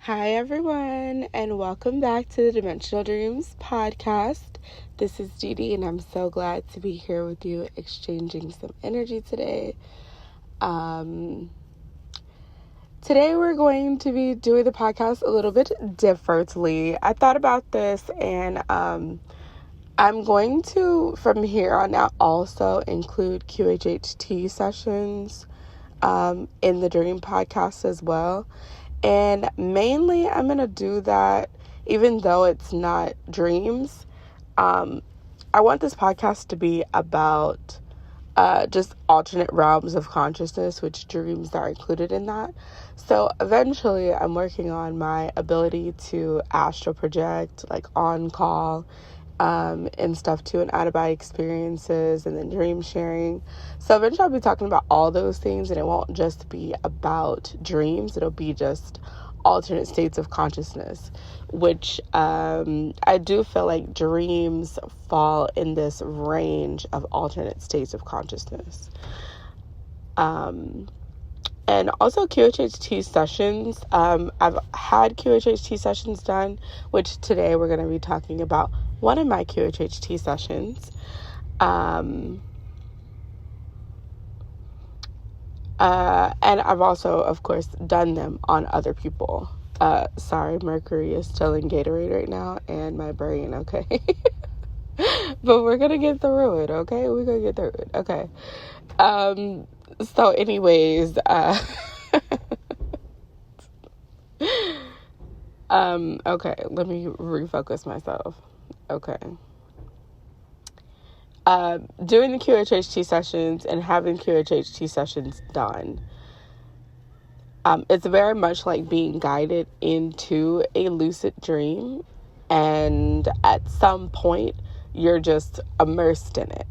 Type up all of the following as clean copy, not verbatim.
Hi everyone, and welcome back to the Dimensional Dreams podcast. This is DeeDee, and I'm so glad to be here with you, exchanging some energy today. Today we're going to be doing the podcast a little bit differently. I thought about this, and I'm going to, from here on out, also include QHHT sessions in the Dream podcast as well. And mainly I'm going to do that even though it's not dreams. I want this podcast to be about just alternate realms of consciousness, which dreams are included in that. So eventually I'm working on my ability to astral project, like on call, and stuff too, and out-of-body experiences, and then dream sharing. So eventually I'll be talking about all those things, and it won't just be about dreams. It'll be just alternate states of consciousness, which I do feel like dreams fall in this range of alternate states of consciousness. And also QHHT sessions. I've had QHHT sessions done, which today we're going to be talking about one of my QHHT sessions. And I've also, of course, done them on other people. Sorry, Mercury is still in Gatorade right now, and my brain, okay? But we're going to get through it, okay? We're going to get through it, okay? So anyways, okay, let me refocus myself. Okay. Doing the QHHT sessions and having QHHT sessions done, it's very much like being guided into a lucid dream, and at some point you're just immersed in it.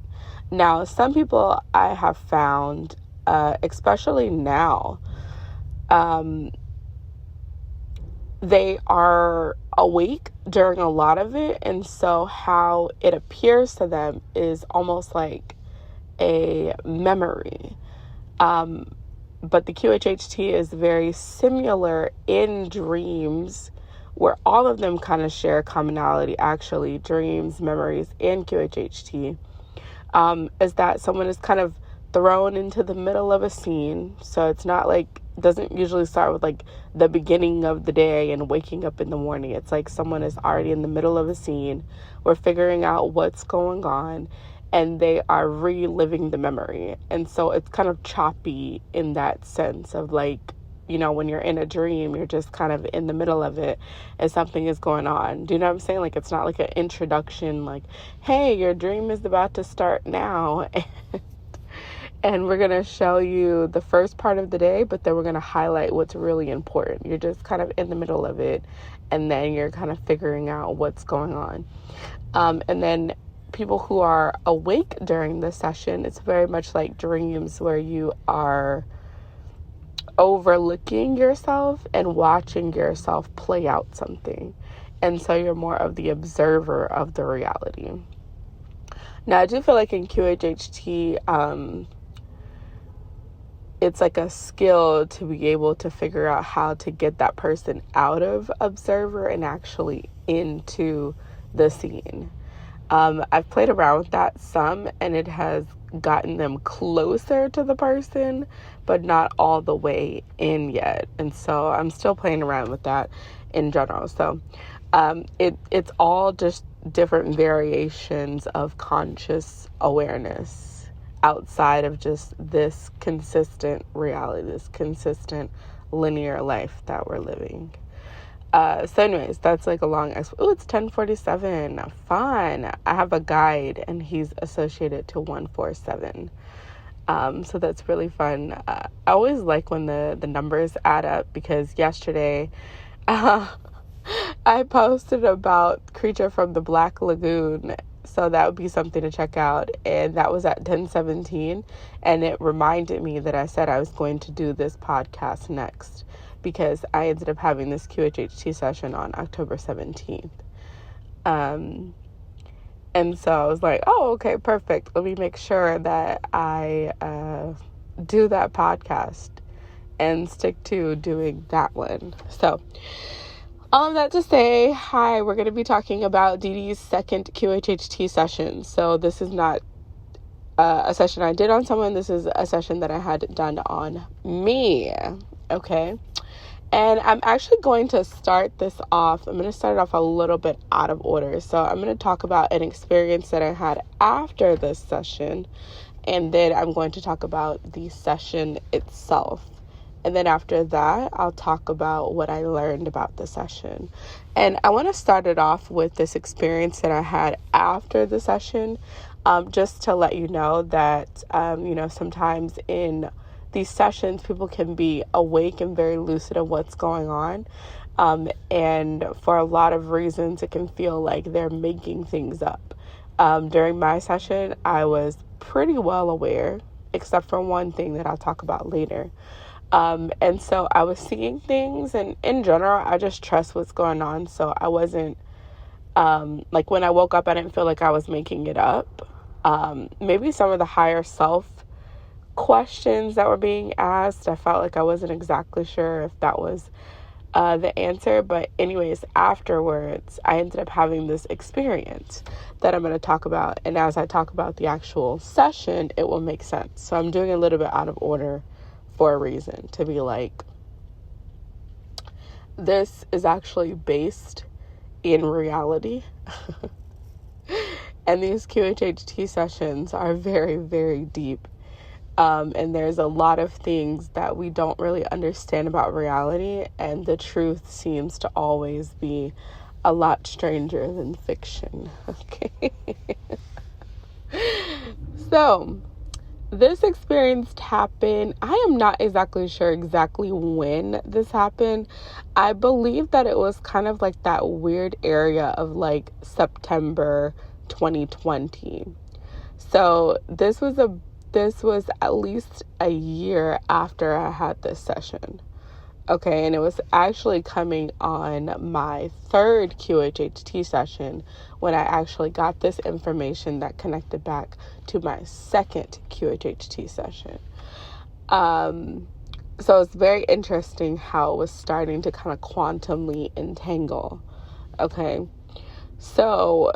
Now, some people I have found, especially now, they are awake during a lot of it, and so how it appears to them is almost like a memory. But the QHHT is very similar in dreams, where all of them kind of share commonality, actually, dreams, memories, and QHHT, is that someone is kind of thrown into the middle of a scene. So it's not like, doesn't usually start with like the beginning of the day and waking up in the morning. It's like someone is already in the middle of a scene. We're figuring out what's going on, and they are reliving the memory. And so it's kind of choppy in that sense of like, you know, when you're in a dream, you're just kind of in the middle of it and something is going on. Do you know what I'm saying? Like, it's not like an introduction, like, hey, your dream is about to start now. And we're going to show you the first part of the day, but then we're going to highlight what's really important. You're just kind of in the middle of it, and then you're kind of figuring out what's going on. And then people who are awake during the session, it's very much like dreams where you are overlooking yourself and watching yourself play out something. And so you're more of the observer of the reality. Now, I do feel like in QHHT, it's like a skill to be able to figure out how to get that person out of observer and actually into the scene. I've played around with that some, and it has gotten them closer to the person, but not all the way in yet. And so I'm still playing around with that in general. So it's all just different variations of conscious awareness outside of just this consistent reality, this consistent linear life that we're living. So anyways, that's like a long oh, it's 10:47. Fun. I have a guide, and he's associated to 147. So that's really fun. I always like when the numbers add up, because yesterday I posted about Creature from the Black Lagoon. So that would be something to check out. And that was at 10:17. And it reminded me that I said I was going to do this podcast next, because I ended up having this QHHT session on October 17th. And so I was like, oh, okay, perfect. Let me make sure that I do that podcast and stick to doing that one. So All of that to say, hi, we're going to be talking about DeeDee's second QHHT session. So this is not a session I did on someone. This is a session that I had done on me. Okay. And I'm actually going to start this off. I'm going to start it off a little bit out of order. So I'm going to talk about an experience that I had after this session. And then I'm going to talk about the session itself. And then after that, I'll talk about what I learned about the session. And I want to start it off with this experience that I had after the session, just to let you know that, sometimes in these sessions, people can be awake and very lucid of what's going on. And for a lot of reasons, it can feel like they're making things up. During my session, I was pretty well aware, except for one thing that I'll talk about later. And so I was seeing things, and in general, I just trust what's going on. So I wasn't, when I woke up, I didn't feel like I was making it up. Maybe some of the higher self questions that were being asked, I felt like I wasn't exactly sure if that was the answer. But anyways, afterwards, I ended up having this experience that I'm going to talk about. And as I talk about the actual session, it will make sense. So I'm doing a little bit out of order for a reason, to be like, this is actually based in reality. And these QHHT sessions are very, very deep. And there's a lot of things that we don't really understand about reality. And the truth seems to always be a lot stranger than fiction. Okay. So this experience happened. I am not exactly sure exactly when this happened. I believe that it was kind of like that weird area of like September 2020. So this was at least a year after I had this session. Okay, and it was actually coming on my third QHHT session when I actually got this information that connected back to my second QHHT session. So it's very interesting how it was starting to kind of quantumly entangle. Okay, so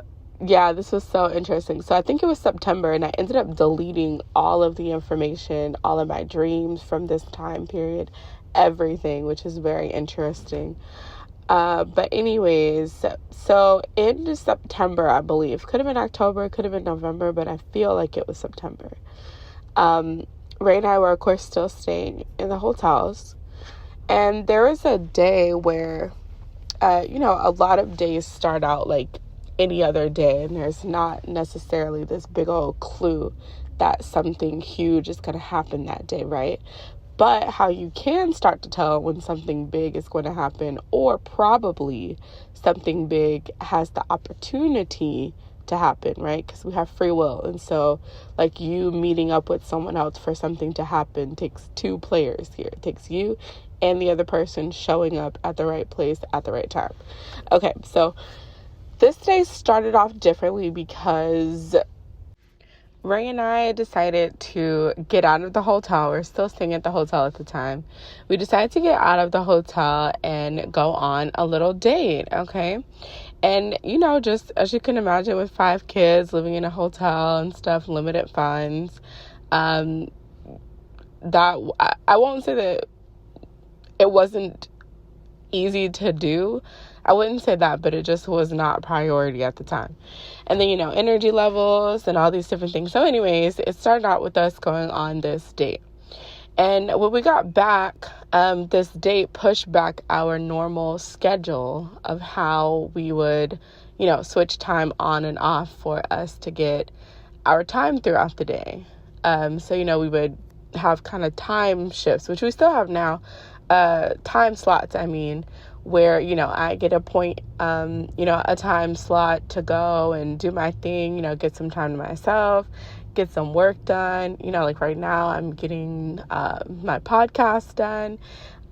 yeah, this was so interesting. So I think it was September, and I ended up deleting all of the information, all of my dreams from this time period, everything, which is very interesting. But anyways, so in September, I believe, could have been October, could have been November, but I feel like it was September. Ray and I were, of course, still staying in the hotels. And there was a day where, a lot of days start out like any other day, and there's not necessarily this big old clue that something huge is going to happen that day, right? But how you can start to tell when something big is going to happen, or probably something big has the opportunity to happen, right? Because we have free will. And so like you meeting up with someone else for something to happen takes two players here. It takes you and the other person showing up at the right place at the right time. Okay, so this day started off differently because Ray and I decided to get out of the hotel. We're still staying at the hotel at the time. We decided to get out of the hotel and go on a little date, okay? And, just as you can imagine, with 5 kids living in a hotel and stuff, limited funds, that I won't say that it wasn't easy to do. I wouldn't say that, but it just was not a priority at the time. And then, energy levels and all these different things. So anyways, it started out with us going on this date. And when we got back, this date pushed back our normal schedule of how we would, switch time on and off for us to get our time throughout the day. So, we would have kind of time shifts, which we still have now, time slots, where, I get a point, a time slot to go and do my thing, get some time to myself, get some work done. Like right now I'm getting my podcast done.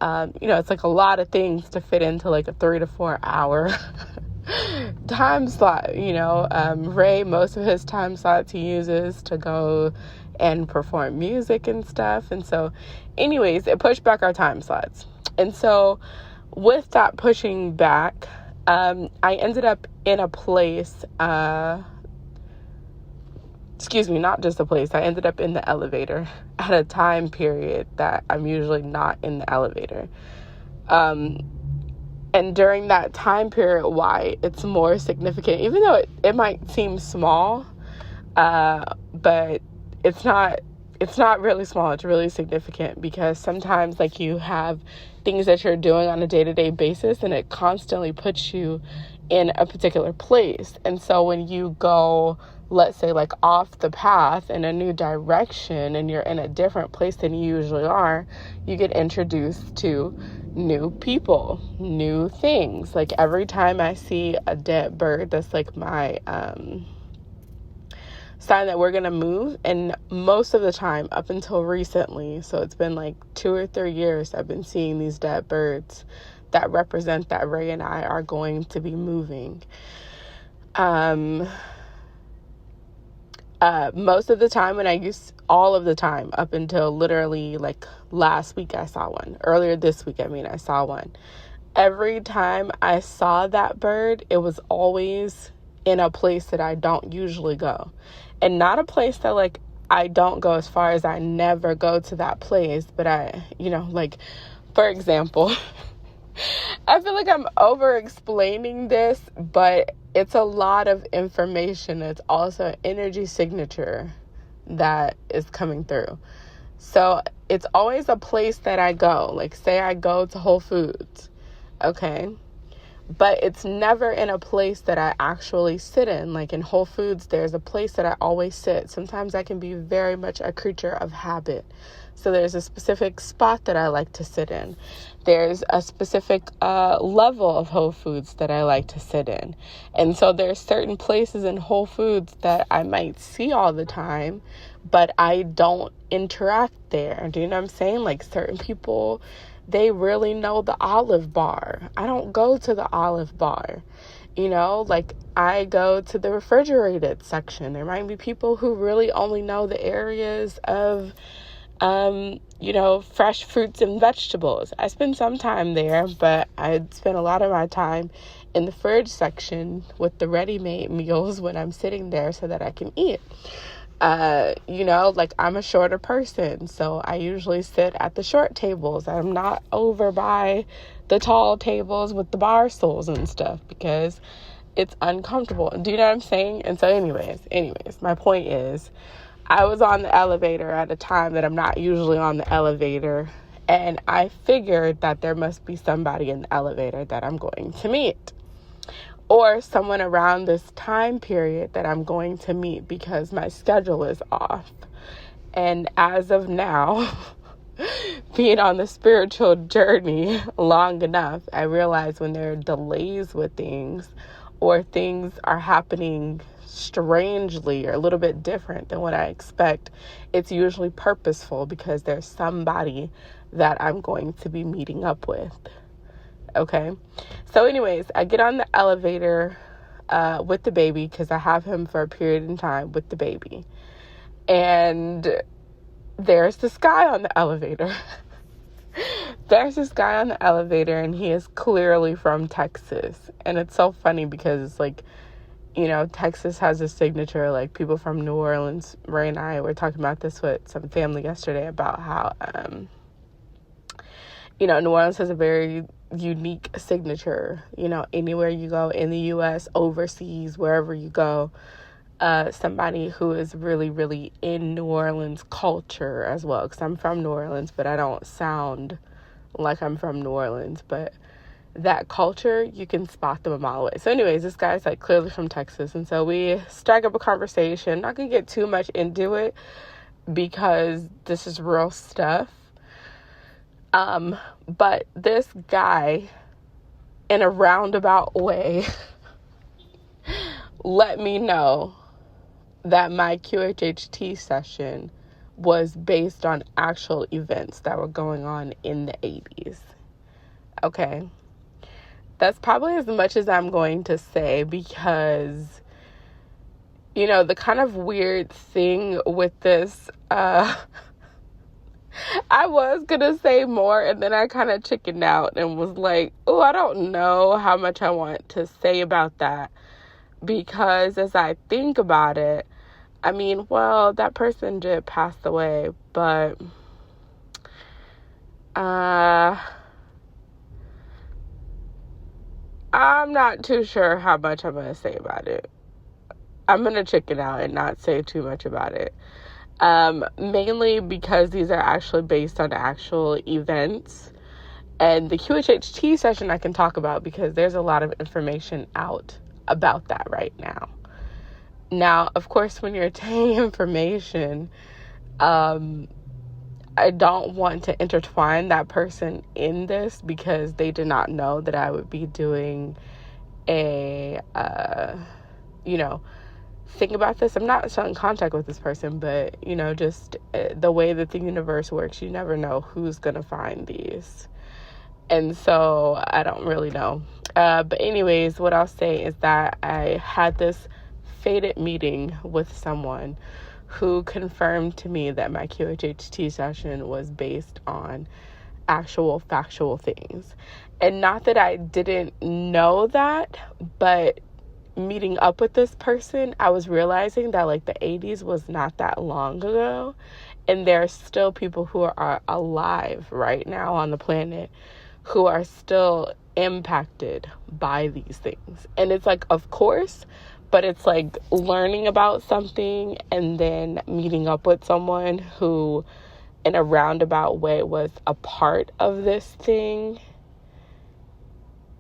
It's like a lot of things to fit into like a 3 to 4 hour time slot. Ray, most of his time slots he uses to go and perform music and stuff. And so anyways, it pushed back our time slots. And so with that pushing back, I ended up in a place, not just a place, I ended up in the elevator at a time period that I'm usually not in the elevator. And during that time period, why it's more significant, even though it might seem small, but it's not really small. It's really significant, because sometimes, like, you have things that you're doing on a day-to-day basis, and it constantly puts you in a particular place. And so when you go, let's say, like, off the path in a new direction, and you're in a different place than you usually are, you get introduced to new people, new things. Like, every time I see a dead bird, that's like my sign that we're gonna move. And most of the time, up until recently, so it's been like 2 or 3 years, I've been seeing these dead birds that represent that Ray and I are going to be moving. Most of the time, all of the time, up until literally like last week, I saw one. Earlier this week, I saw one. Every time I saw that bird, it was always in a place that I don't usually go. And not a place that, like, I don't go as far as I never go to that place. But like, for example, I feel like I'm over-explaining this, but it's a lot of information. It's also an energy signature that is coming through. So it's always a place that I go. Like, say I go to Whole Foods, okay? But it's never in a place that I actually sit in. Like, in Whole Foods, there's a place that I always sit. Sometimes I can be very much a creature of habit. So there's a specific spot that I like to sit in. There's a specific level of Whole Foods that I like to sit in. And so there's certain places in Whole Foods that I might see all the time, but I don't interact there. Do you know what I'm saying? Like, certain people, they really know the Olive Bar. I don't go to the Olive Bar. Like, I go to the refrigerated section. There might be people who really only know the areas of, fresh fruits and vegetables. I spend some time there, but I spend a lot of my time in the fridge section with the ready-made meals when I'm sitting there so that I can eat. Like, I'm a shorter person, so I usually sit at the short tables. I'm not over by the tall tables with the bar stools and stuff, because it's uncomfortable. Do you know what I'm saying? And so anyways, my point is, I was on the elevator at a time that I'm not usually on the elevator, and I figured that there must be somebody in the elevator that I'm going to meet, or someone around this time period that I'm going to meet, because my schedule is off. And as of now, being on the spiritual journey long enough, I realize when there are delays with things, or things are happening strangely or a little bit different than what I expect, it's usually purposeful, because there's somebody that I'm going to be meeting up with. Okay. So anyways, I get on the elevator with the baby, because I have him for a period in time with the baby. And there's this guy on the elevator. And he is clearly from Texas. And it's so funny, because it's like, Texas has a signature. Like, people from New Orleans, Ray and I were talking about this with some family yesterday, about how, New Orleans has a very unique signature. Anywhere you go in the U.S., overseas, wherever you go, somebody who is really, really in New Orleans culture as well. Because I'm from New Orleans, but I don't sound like I'm from New Orleans. But that culture, you can spot them a mile away. So anyways, this guy's like clearly from Texas. And so we strike up a conversation. Not going to get too much into it, because this is real stuff. But this guy, in a roundabout way, let me know that my QHHT session was based on actual events that were going on in the 80s. Okay. That's probably as much as I'm going to say, because, the kind of weird thing with this, I was gonna say more, and then I kind of chickened out and was like, oh, I don't know how much I want to say about that, because as I think about it, I mean, well, that person did pass away, but I'm not too sure how much I'm gonna say about it. I'm gonna chicken out and not say too much about it. Mainly because these are actually based on actual events. And the QHHT session I can talk about because there's a lot of information out about that right now. Now, of course, when you're obtaining information, I don't want to intertwine that person in this because they did not know that I would be doing a, thing about this. I'm not still in contact with this person, but, just the way that the universe works, you never know who's going to find these. And so I don't really know. But anyways, what I'll say is that I had this fated meeting with someone who confirmed to me that my QHHT session was based on actual factual things. And not that I didn't know that, but meeting up with this person, I was realizing that like the 80s was not that long ago, and there are still people who are alive right now on the planet who are still impacted by these things. And it's like, of course, but it's like learning about something and then meeting up with someone who in a roundabout way was a part of this thing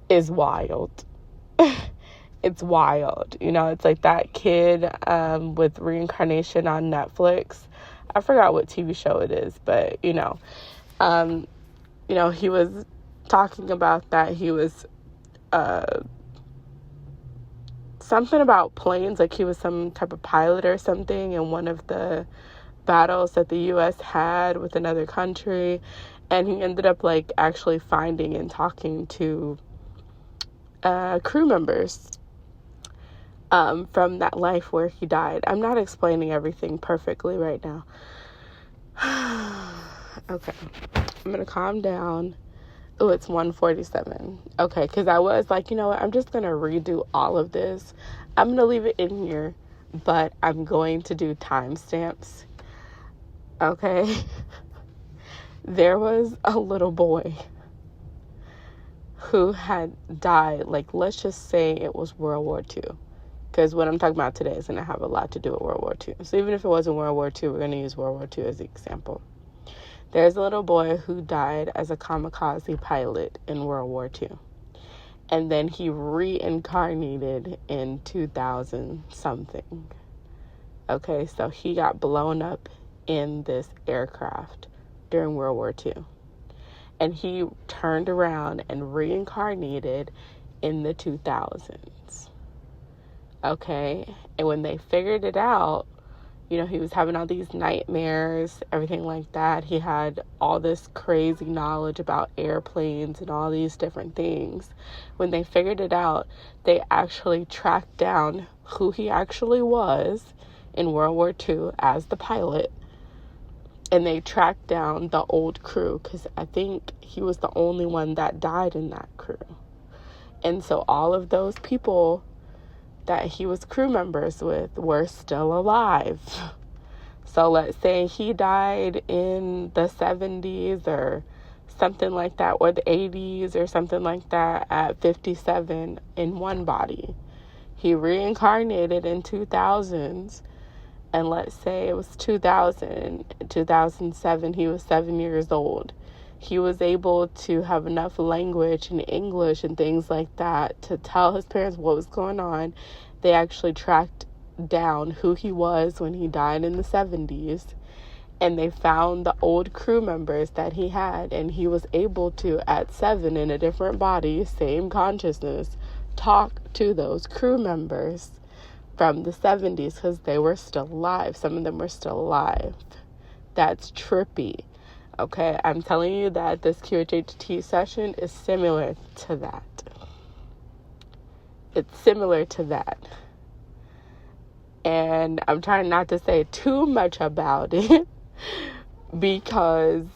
is wild. It's wild. It's like that kid with Reincarnation on Netflix. I forgot what TV show it is, but he was talking about that. He was something about planes, like he was some type of pilot or something in one of the battles that the U.S. had with another country, and he ended up like actually finding and talking to crew members from that life where he died. I'm not explaining everything perfectly right now. Okay, I'm gonna calm down. Oh, it's 1:47. Okay, because I was like, you know what? I'm just going to redo all of this. I'm going to leave it in here, but I'm going to do timestamps. Okay? There was a little boy who had died, like, let's just say it was World War II. Because what I'm talking about today is going to have a lot to do with World War II. So even if it wasn't World War II, we're going to use World War II as the example. There's a little boy who died as a kamikaze pilot in World War II. And then he reincarnated in 2000 something. Okay, so he got blown up in this aircraft during World War II. And he turned around and reincarnated in the 2000s. Okay, and when they figured it out, he was having all these nightmares, everything like that. He had all this crazy knowledge about airplanes and all these different things. When they figured it out, they actually tracked down who he actually was in World War II as the pilot. And they tracked down the old crew, because I think he was the only one that died in that crew. And so all of those people that he was crew members with were still alive. So let's say he died in the 70s or something like that, or the 80s or something like that at 57 in one body. He reincarnated in 2000s, and let's say it was 2007, he was 7 years old. He was able to have enough language and English and things like that to tell his parents what was going on. They actually tracked down who he was when he died in the 70s, and they found the old crew members that he had, and he was able to, at 7 in a different body, same consciousness, talk to those crew members from the 70s because they were still alive. Some of them were still alive. That's trippy. Okay, I'm telling you that this QHHT session is similar to that. It's similar to that. And I'm trying not to say too much about it because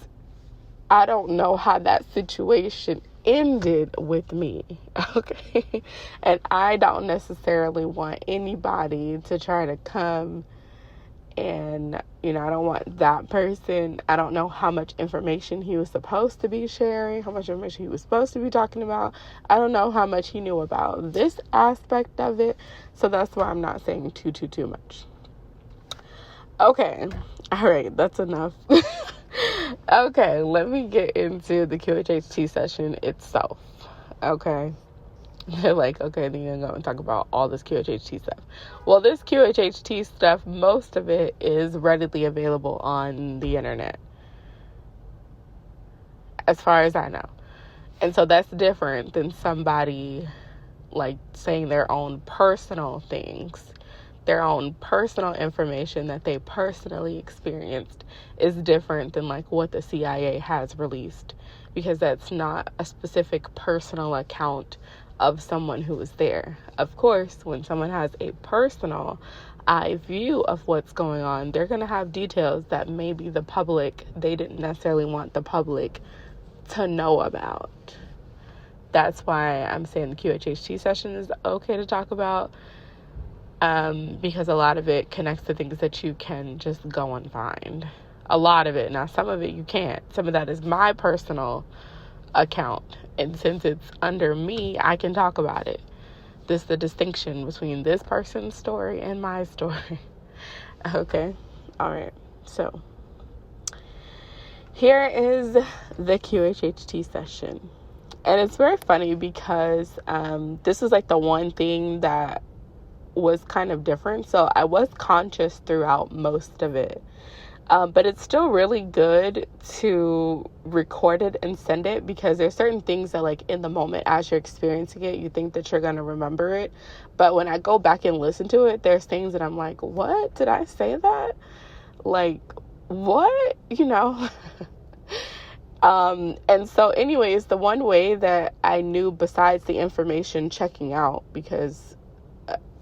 I don't know how that situation ended with me, okay? And I don't necessarily want anybody to try to come and, I don't want that person. I don't know how much information he was supposed to be sharing, how much information he was supposed to be talking about. I don't know how much he knew about this aspect of it. So that's why I'm not saying too much. Okay. All right. That's enough. Okay. Let me get into the QHHT session itself. Okay. They're like, okay, then you're going to talk about all this QHHT stuff. Well, this QHHT stuff, most of it is readily available on the internet, as far as I know. And so that's different than somebody like saying their own personal things, their own personal information that they personally experienced is different than like what the CIA has released, because that's not a specific personal account of someone who was there. Of course, when someone has a personal eye view of what's going on, they're going to have details that maybe the public, they didn't necessarily want the public to know about. That's why I'm saying the QHHT session is okay to talk about, because a lot of it connects to things that you can just go and find. A lot of it. Now, some of it you can't. Some of that is my personal account, and since it's under me, I can talk about it. This is the distinction between this person's story and my story. Okay, all right. So here is the QHHT session, and it's very funny because this was like the one thing that was kind of different. So I was conscious throughout most of it. But it's still really good to record it and send it, because there's certain things that like in the moment as you're experiencing it, you think that you're going to remember it. But when I go back and listen to it, there's things that I'm like, what? Did I say that? Like, what? And so anyways, the one way that I knew besides the information checking out, because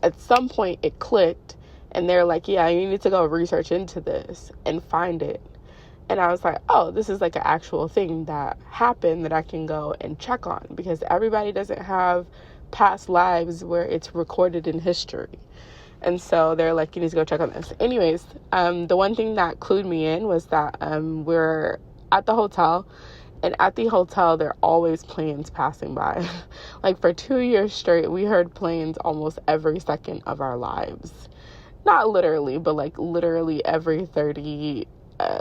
at some point it clicked, and they're like, yeah, you need to go research into this and find it. And I was like, oh, this is like an actual thing that happened that I can go and check on, because everybody doesn't have past lives where it's recorded in history. And so they're like, you need to go check on this. Anyways, the one thing that clued me in was that we're at the hotel, and at the hotel, there are always planes passing by. Like for 2 years straight, we heard planes almost every second of our lives. Not literally, but like literally every 30,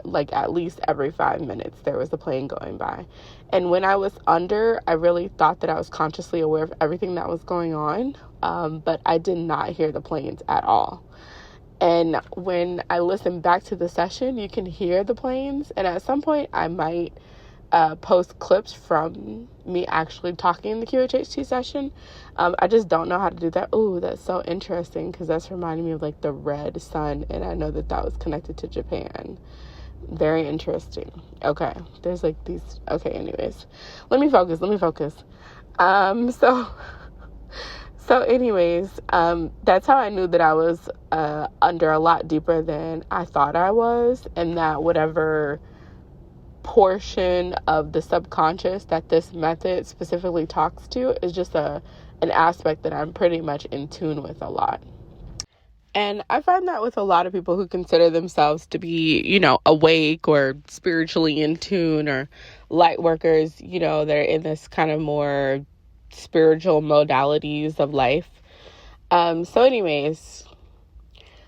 like at least every 5 minutes, there was a plane going by. And when I was under, I really thought that I was consciously aware of everything that was going on, but I did not hear the planes at all. And when I listen back to the session, you can hear the planes. And at some point, I might post clips from me actually talking in the QHHT session. I just don't know how to do that. Ooh, that's so interesting, because that's reminding me of like the red sun, and I know that was connected to Japan. Very interesting. Okay, there's like these. Okay, anyways, let me focus. So anyways, that's how I knew that I was under a lot deeper than I thought I was, and that whatever portion of the subconscious that this method specifically talks to is just an aspect that I'm pretty much in tune with a lot. And I find that with a lot of people who consider themselves to be, awake or spiritually in tune, or light workers, that are in this kind of more spiritual modalities of life. So anyways,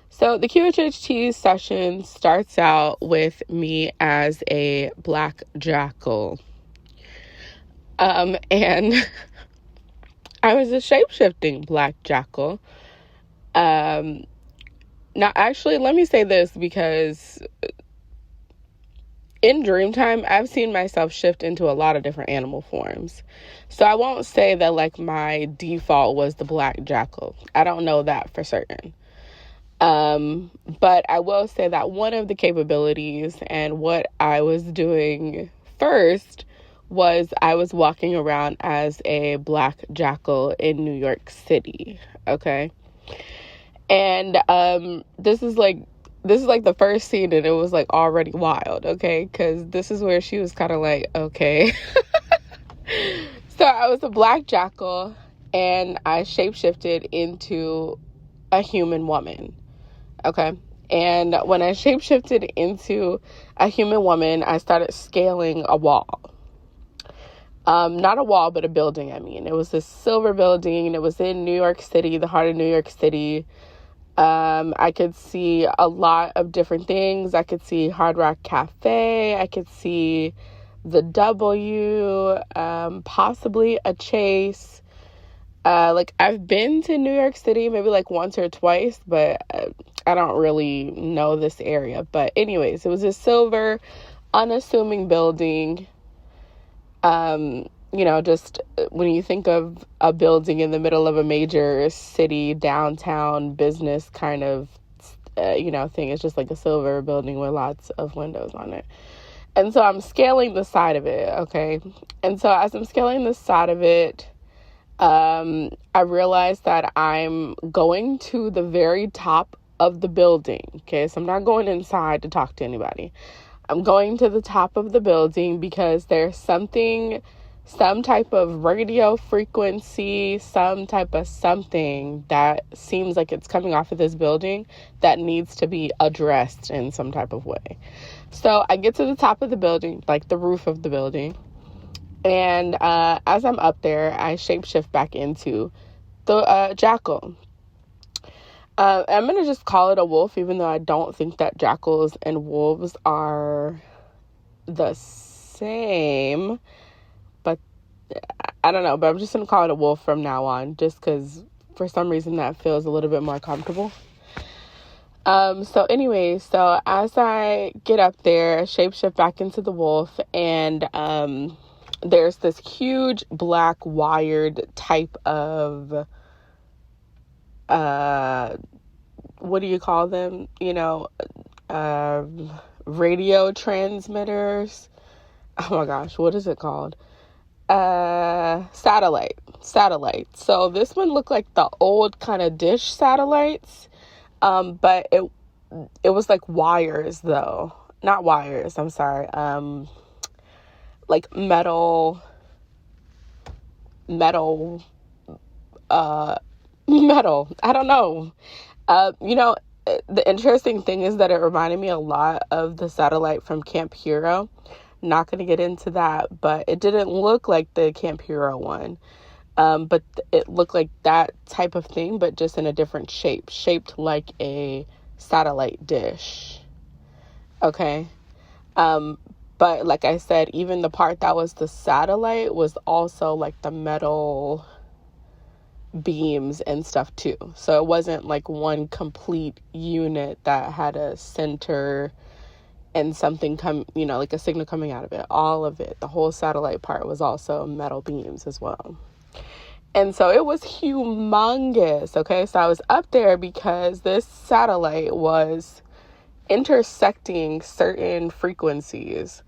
so the QHHT session starts out with me as a black jackal. And I was a shape-shifting black jackal. Now, actually, let me say this, because in Dreamtime, I've seen myself shift into a lot of different animal forms. So I won't say that, like, my default was the black jackal. I don't know that for certain. But I will say that one of the capabilities and what I was doing first was I was walking around as a black jackal in New York City, okay? And this is like this is like the first scene and it was like already wild, okay? Because this is where she was kind of like, okay. So I was a black jackal and I shapeshifted into a human woman, okay? And when I shapeshifted into a human woman, I started scaling a wall. Not a wall, but a building, I mean. It was this silver building. It was in New York City, the heart of New York City. I could see a lot of different things. I could see Hard Rock Cafe. I could see the W, possibly a Chase. Like, I've been to New York City maybe like once or twice, but I don't really know this area. But anyways, it was a silver, unassuming building. You know, just when you think of a building in the middle of a major city, downtown business kind of, thing, it's just like a silver building with lots of windows on it. And so I'm scaling the side of it, okay? And so as I'm scaling the side of it, I realized that I'm going to the very top of the building, okay? So I'm not going inside to talk to anybody. I'm going to the top of the building because there's some type of radio frequency, some type of something that seems like it's coming off of this building that needs to be addressed in some type of way. So I get to the top of the building, like the roof of the building, and as I'm up there, I shapeshift back into the jackal. I'm going to just call it a wolf, even though I don't think that jackals and wolves are the same. But I don't know, but I'm just going to call it a wolf from now on, just because for some reason that feels a little bit more comfortable. So anyway, so as I get up there, shapeshift back into the wolf, and there's this huge black wired type of what do you call them? You know, radio transmitters. Oh my gosh, what is it called? Satellite. So this one looked like the old kind of dish satellites. But it was like wires though. Not wires, I'm sorry. Like metal. I don't know. The interesting thing is that it reminded me a lot of the satellite from Camp Hero. Not going to get into that, but it didn't look like the Camp Hero one. But it looked like that type of thing, but just in a different shape, shaped like a satellite dish. Okay. But like I said, even the part that was the satellite was also like the metal beams and stuff too. So it wasn't like one complete unit that had a center and something like a signal coming out of it. All of it, the whole satellite part was also metal beams as well. And so it was humongous, okay? So I was up there because this satellite was intersecting certain frequencies.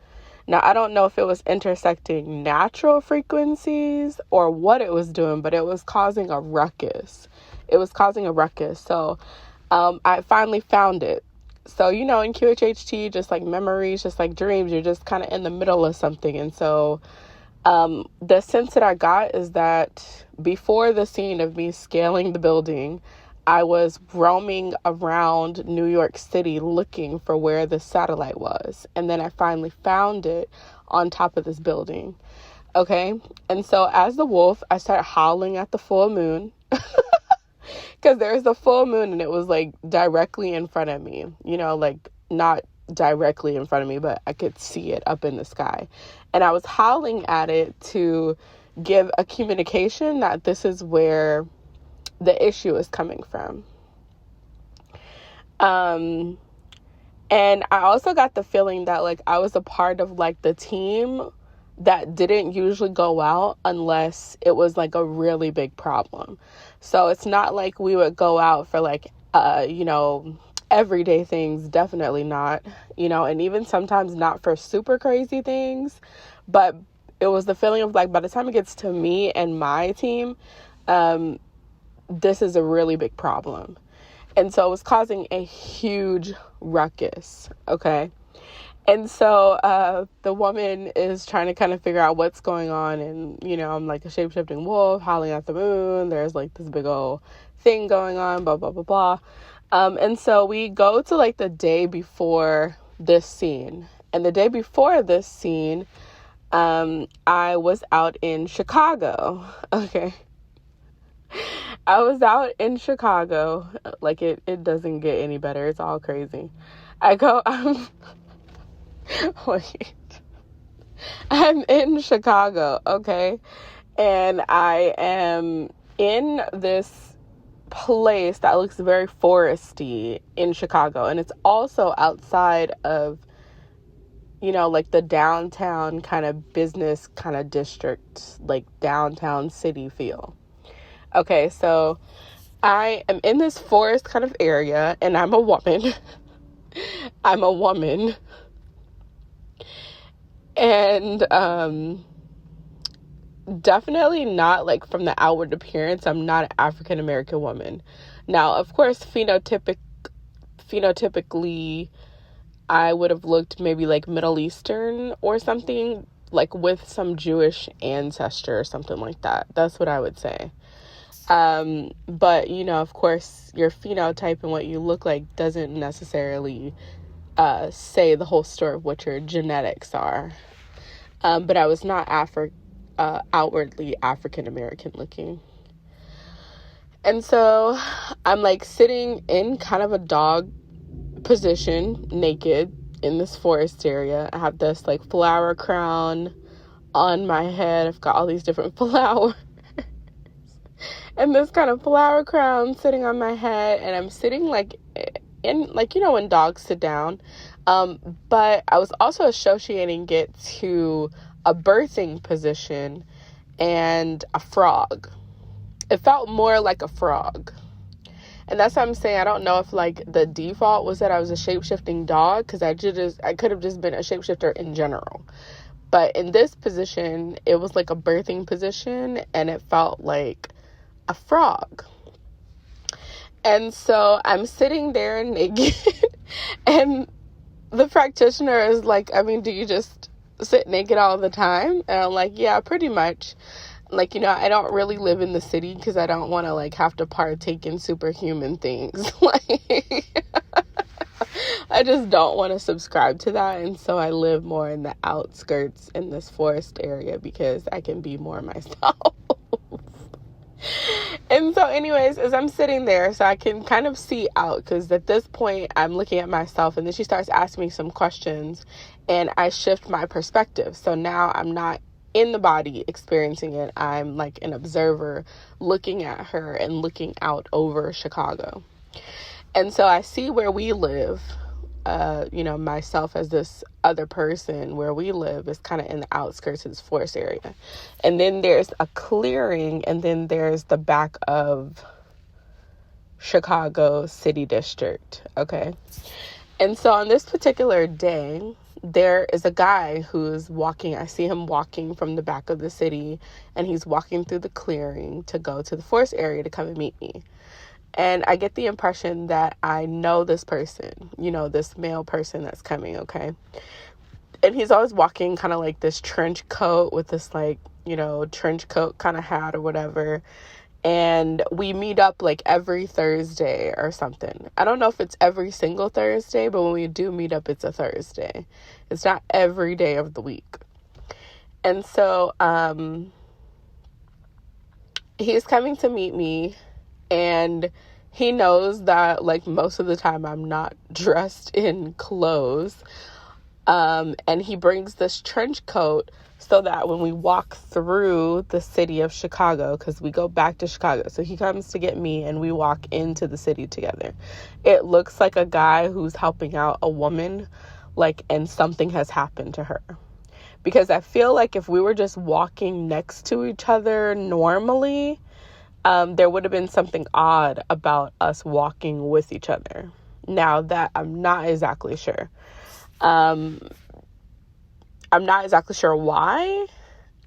Now, I don't know if it was intersecting natural frequencies or what it was doing, but it was causing a ruckus. So I finally found it. So, in QHHT, just like memories, just like dreams, you're just kind of in the middle of something. And so the sense that I got is that before the scene of me scaling the building, I was roaming around New York City looking for where the satellite was. And then I finally found it on top of this building. Okay. And so as the wolf, I started howling at the full moon because there's the full moon and it was like directly in front of me, like not directly in front of me, but I could see it up in the sky. And I was howling at it to give a communication that this is where the issue is coming from. And I also got the feeling that like I was a part of like the team that didn't usually go out unless it was like a really big problem. So it's not like we would go out for like, everyday things, definitely not, and even sometimes not for super crazy things, but it was the feeling of like, by the time it gets to me and my team, this is a really big problem. And so it was causing a huge ruckus, okay? And so the woman is trying to kind of figure out what's going on. And, you know, I'm like a shape-shifting wolf howling at the moon. There's like this big old thing going on, blah, blah, blah, blah. And so we go to like the day before this scene. And the day before this scene, I was out in Chicago. Okay. I was out in Chicago. Like it doesn't get any better. It's all crazy. Wait. I'm in Chicago, okay? And I am in this place that looks very foresty in Chicago. And it's also outside of, you know, like the downtown kind of business kind of district, like downtown city feel. Okay, so I am in this forest kind of area, and I'm a woman. I'm a woman. And definitely not like from the outward appearance, I'm not an African American woman. Now, of course, phenotypically, I would have looked maybe like Middle Eastern or something, like with some Jewish ancestor or something like that. That's what I would say. But, you know, of course, your phenotype and what you look like doesn't necessarily say the whole story of what your genetics are. But I was not outwardly African American looking. And so I'm like sitting in kind of a dog position, naked, in this forest area. I have this like flower crown on my head. I've got all these different flowers. And this kind of flower crown sitting on my head. And I'm sitting like in, like, you know, when dogs sit down. But I was also associating it to a birthing position and a frog. It felt more like a frog. And that's what I'm saying. I don't know if like the default was that I was a shape-shifting dog, because I could have just been a shapeshifter in general. But in this position, it was like a birthing position, and it felt like a frog. And so I'm sitting there naked, and the practitioner is like, I mean, do you just sit naked all the time? And I'm like, yeah, pretty much. Like, you know, I don't really live in the city because I don't want to like have to partake in superhuman things. Like, I just don't want to subscribe to that. And so I live more in the outskirts in this forest area because I can be more myself. And so anyways, as I'm sitting there, so I can kind of see out, because at this point I'm looking at myself, and then she starts asking me some questions, and I shift my perspective. So now I'm not in the body experiencing it. I'm like an observer looking at her and looking out over Chicago. And so I see where we live, you know, myself as this other person, where we live is kind of in the outskirts of this forest area. And then there's a clearing, and then there's the back of Chicago City District, okay? And so on this particular day, there is a guy who's walking. I see him walking from the back of the city, and he's walking through the clearing to go to the forest area to come and meet me. And I get the impression that I know this person, you know, this male person that's coming, okay? And he's always walking kind of like this trench coat with this, like, you know, trench coat kind of hat or whatever. And we meet up like every Thursday or something. I don't know if it's every single Thursday, but when we do meet up, it's a Thursday. It's not every day of the week. And so he's coming to meet me, and he knows that like most of the time I'm not dressed in clothes. And he brings this trench coat so that when we walk through the city of Chicago, because we go back to Chicago, so he comes to get me and we walk into the city together. It looks like a guy who's helping out a woman, like, and something has happened to her. Because I feel like if we were just walking next to each other normally, there would have been something odd about us walking with each other. Now that I'm not exactly sure. I'm not exactly sure why.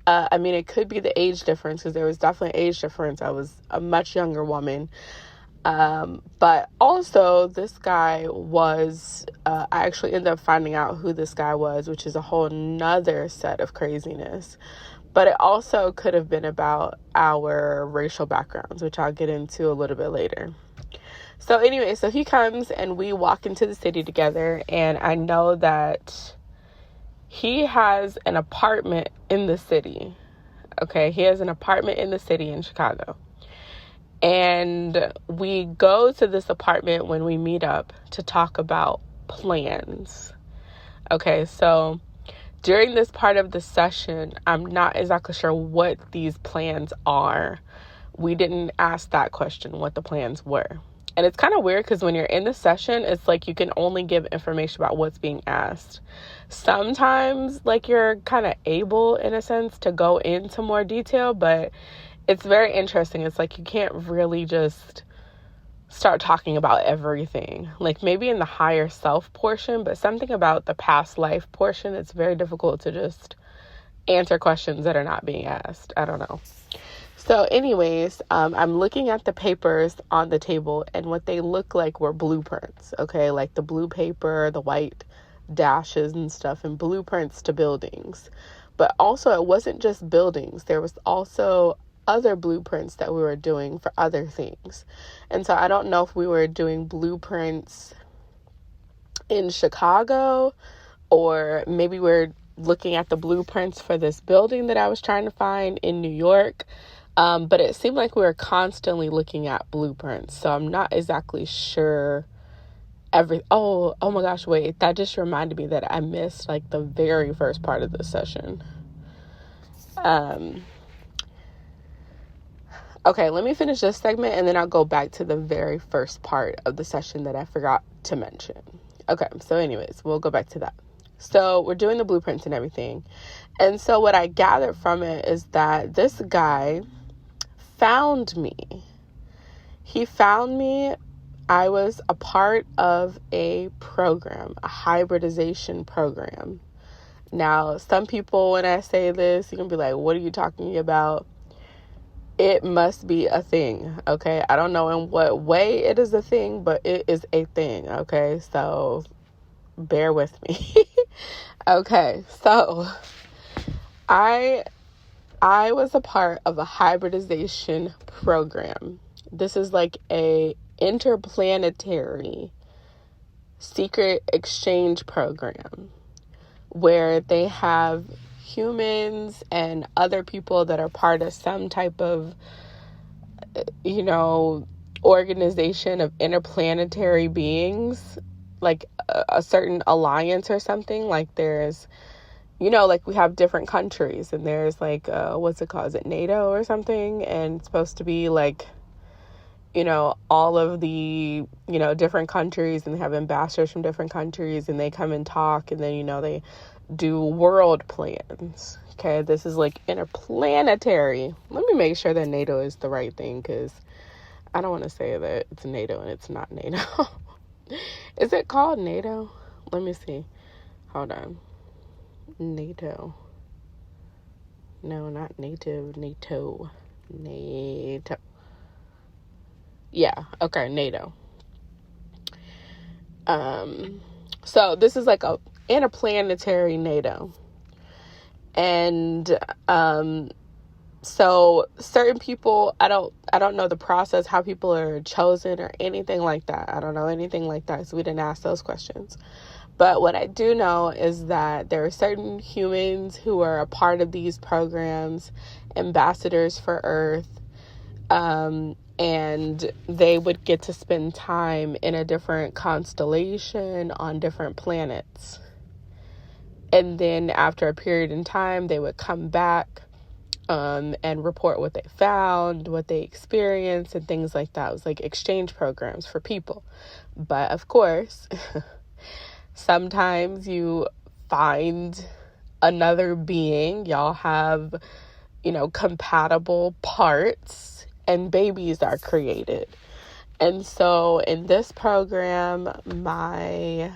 I mean, it could be the age difference, because there was definitely age difference. I was a much younger woman. But also this guy was, I actually ended up finding out who this guy was, which is a whole nother set of craziness. But it also could have been about our racial backgrounds, which I'll get into a little bit later. So anyway, so he comes and we walk into the city together, and I know that he has an apartment in the city. Okay, he has an apartment in the city in Chicago. And we go to this apartment when we meet up to talk about plans. Okay, so during this part of the session, I'm not exactly sure what these plans are. We didn't ask that question, what the plans were. And it's kind of weird because when you're in the session, it's like you can only give information about what's being asked. Sometimes, like, you're kind of able, in a sense, to go into more detail, but it's very interesting. It's like you can't really just start talking about everything. Like maybe in the higher self portion, but something about the past life portion, it's very difficult to just answer questions that are not being asked. I don't know. So anyways, I'm looking at the papers on the table, and what they look like were blueprints, okay? Like the blue paper, the white dashes and stuff, and blueprints to buildings. But also it wasn't just buildings. There was also other blueprints that we were doing for other things. And so I don't know if we were doing blueprints in Chicago, or maybe we're looking at the blueprints for this building that I was trying to find in New York. But it seemed like we were constantly looking at blueprints. So I'm not exactly sure oh my gosh, wait, that just reminded me that I missed like the very first part of the session. Okay, let me finish this segment and then I'll go back to the very first part of the session that I forgot to mention. Okay, so anyways, we'll go back to that. So we're doing the blueprints and everything. And so what I gathered from it is that this guy found me. He found me. I was a part of a program, a hybridization program. Now, some people, when I say this, you can be like, what are you talking about? It must be a thing, okay? I don't know in what way it is a thing, but it is a thing, okay? So bear with me. Okay, so I was a part of a hybridization program. This is like a interplanetary secret exchange program where they have humans and other people that are part of some type of, organization of interplanetary beings, like a certain alliance or something. Like there's, like we have different countries, and there's like, what's it called? Is it NATO or something? And it's supposed to be like, all of the, different countries, and they have ambassadors from different countries, and they come and talk, and then, they do world plans. Okay, this is like interplanetary. Let me make sure that NATO is the right thing, because I don't want to say that it's NATO and it's not NATO. Is it called NATO? Let me see. Hold on. NATO. No, not native. NATO. Yeah, okay, NATO. So this is like a interplanetary NATO. And so certain people, I don't know the process, how people are chosen or anything like that. I don't know anything like that, so we didn't ask those questions. But what I do know is that there are certain humans who are a part of these programs, ambassadors for Earth, and they would get to spend time in a different constellation on different planets. And then after a period in time, they would come back and report what they found, what they experienced, and things like that. It was like exchange programs for people. But of course, sometimes you find another being, y'all have, compatible parts, and babies are created. And so in this program, my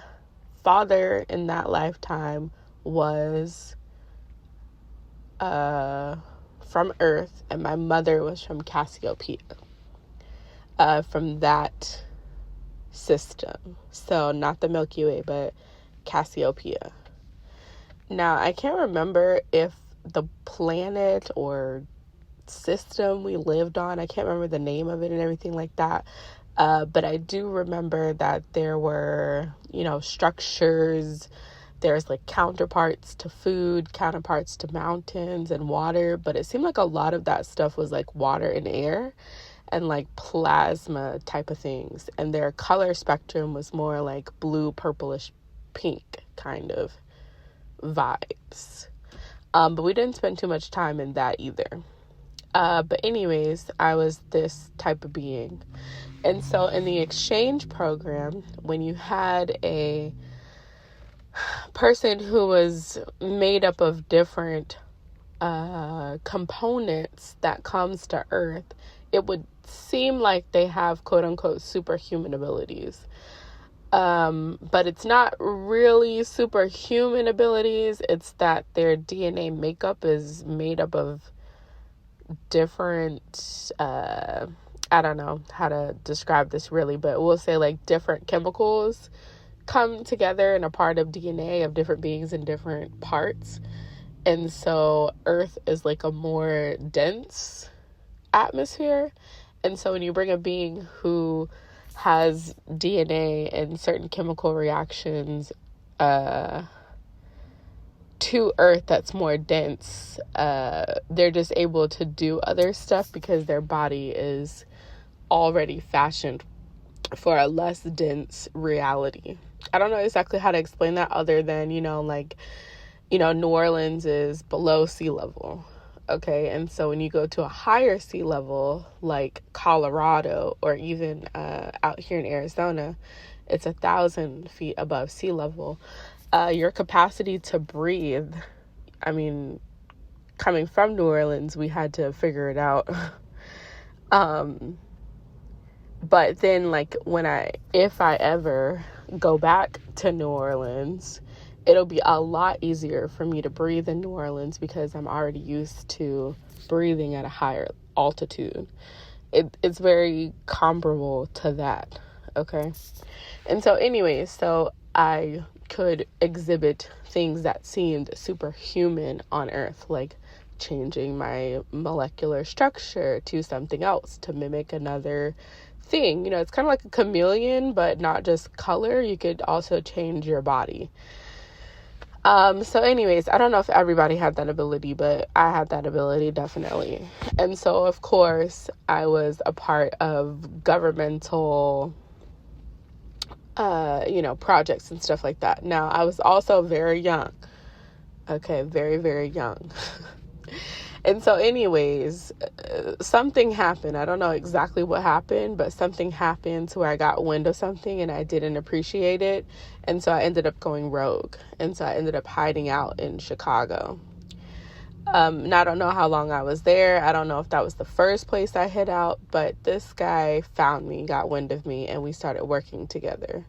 father in that lifetime was from Earth, and my mother was from Cassiopeia. from that system. So not the Milky Way, but Cassiopeia. Now, I can't remember if the planet or system we lived on, I can't remember the name of it and everything like that. But I do remember that there were, structures. There's like counterparts to food, counterparts to mountains and water. But it seemed like a lot of that stuff was like water and air and like plasma type of things. And their color spectrum was more like blue, purplish, pink kind of vibes. But we didn't spend too much time in that either. But anyways, I was this type of being. And so in the exchange program, when you had a person who was made up of different components that comes to Earth, it would seem like they have quote unquote superhuman abilities. But it's not really superhuman abilities. It's that their DNA makeup is made up of different, I don't know how to describe this really, but we'll say like different chemicals come together in a part of DNA of different beings in different parts. And so Earth is like a more dense atmosphere. And so when you bring a being who has DNA and certain chemical reactions to Earth that's more dense, they're just able to do other stuff because their body is already fashioned for a less dense reality. I don't know exactly how to explain that other than, New Orleans is below sea level. Okay, and so when you go to a higher sea level, like Colorado or even out here in Arizona, it's 1,000 feet above sea level. Your capacity to breathe, coming from New Orleans, we had to figure it out. But then, like, if I ever go back to New Orleans, it'll be a lot easier for me to breathe in New Orleans because I'm already used to breathing at a higher altitude. It's very comparable to that, okay? And so anyways, so I could exhibit things that seemed superhuman on Earth, like changing my molecular structure to something else to mimic another thing. It's kind of like a chameleon, but not just color. You could also change your body. So anyways, I don't know if everybody had that ability, but I had that ability definitely. And so of course I was a part of governmental, projects and stuff like that. Now I was also very young. Okay. Very, very young. And so anyways, something happened. I don't know exactly what happened, but something happened to where I got wind of something and I didn't appreciate it. And so I ended up going rogue. And so I ended up hiding out in Chicago. And I don't know how long I was there. I don't know if that was the first place I hid out, but this guy found me, got wind of me, and we started working together.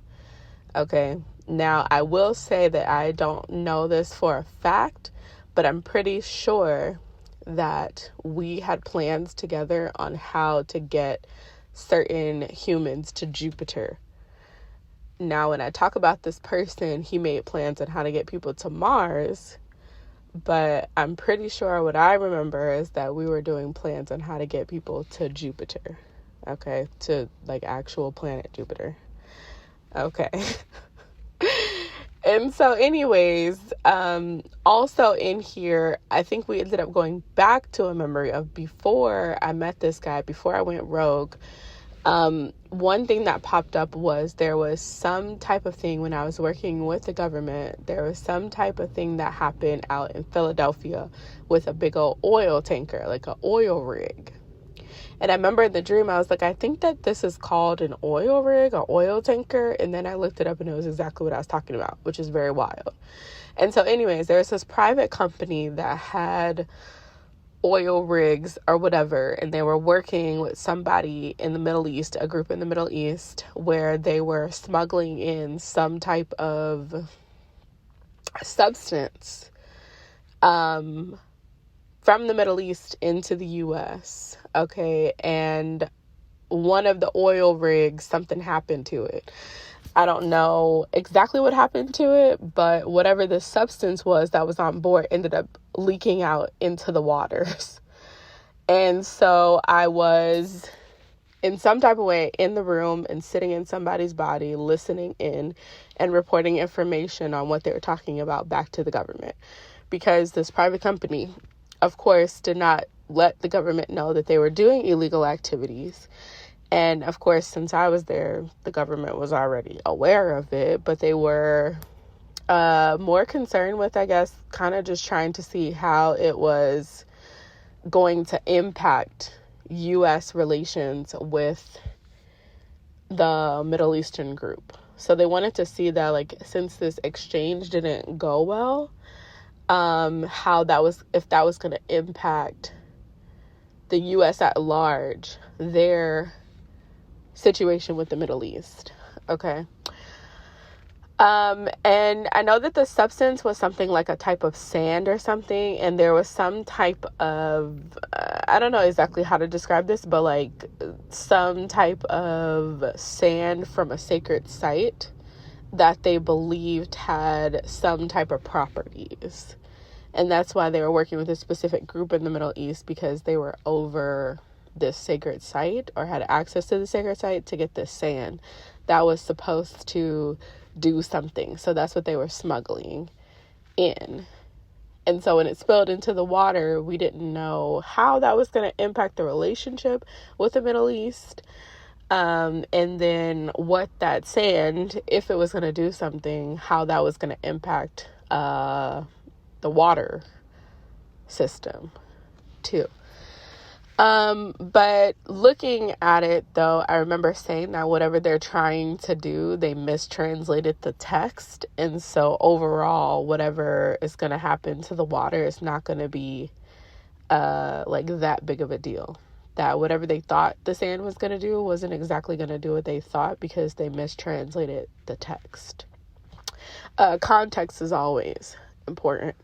Okay. Now I will say that I don't know this for a fact, but I'm pretty sure that we had plans together on how to get certain humans to Jupiter. Now, when I talk about this person, he made plans on how to get people to Mars, but I'm pretty sure what I remember is that we were doing plans on how to get people to Jupiter, okay, to like actual planet Jupiter, okay. And so anyways, also in here, I think we ended up going back to a memory of before I met this guy, before I went rogue. One thing that popped up was there was some type of thing when I was working with the government. There was some type of thing that happened out in Philadelphia with a big old oil tanker, like an oil rig. And I remember in the dream, I was like, I think that this is called an oil rig or oil tanker. And then I looked it up and it was exactly what I was talking about, which is very wild. And so anyways, there's this private company that had oil rigs or whatever. And they were working with somebody in the Middle East, a group in the Middle East, where they were smuggling in some type of substance from the Middle East into the U.S., okay? And one of the oil rigs, something happened to it. I don't know exactly what happened to it, but whatever the substance was that was on board ended up leaking out into the waters. And so I was in some type of way in the room and sitting in somebody's body, listening in and reporting information on what they were talking about back to the government. Because this private company, of course, did not let the government know that they were doing illegal activities. And of course, since I was there, the government was already aware of it, but they were more concerned with, I guess, kind of just trying to see how it was going to impact U.S. relations with the Middle Eastern group. So they wanted to see that, like, since this exchange didn't go well, how that was, if that was going to impact the U.S. at large, their situation with the Middle East. Okay. And I know that the substance was something like a type of sand or something, and there was some type of, I don't know exactly how to describe this, but like some type of sand from a sacred site that they believed had some type of properties. And that's why they were working with a specific group in the Middle East, because they were over this sacred site or had access to the sacred site to get this sand that was supposed to do something. So that's what they were smuggling in. And so when it spilled into the water, we didn't know how that was going to impact the relationship with the Middle East. And then what that sand, if it was going to do something, how that was going to impact the water system too. But looking at it though, I remember saying that whatever they're trying to do, they mistranslated the text. And so overall, whatever is going to happen to the water is not going to be, like that big of a deal. That whatever they thought the sand was going to do wasn't exactly going to do what they thought, because they mistranslated the text. Context is always important.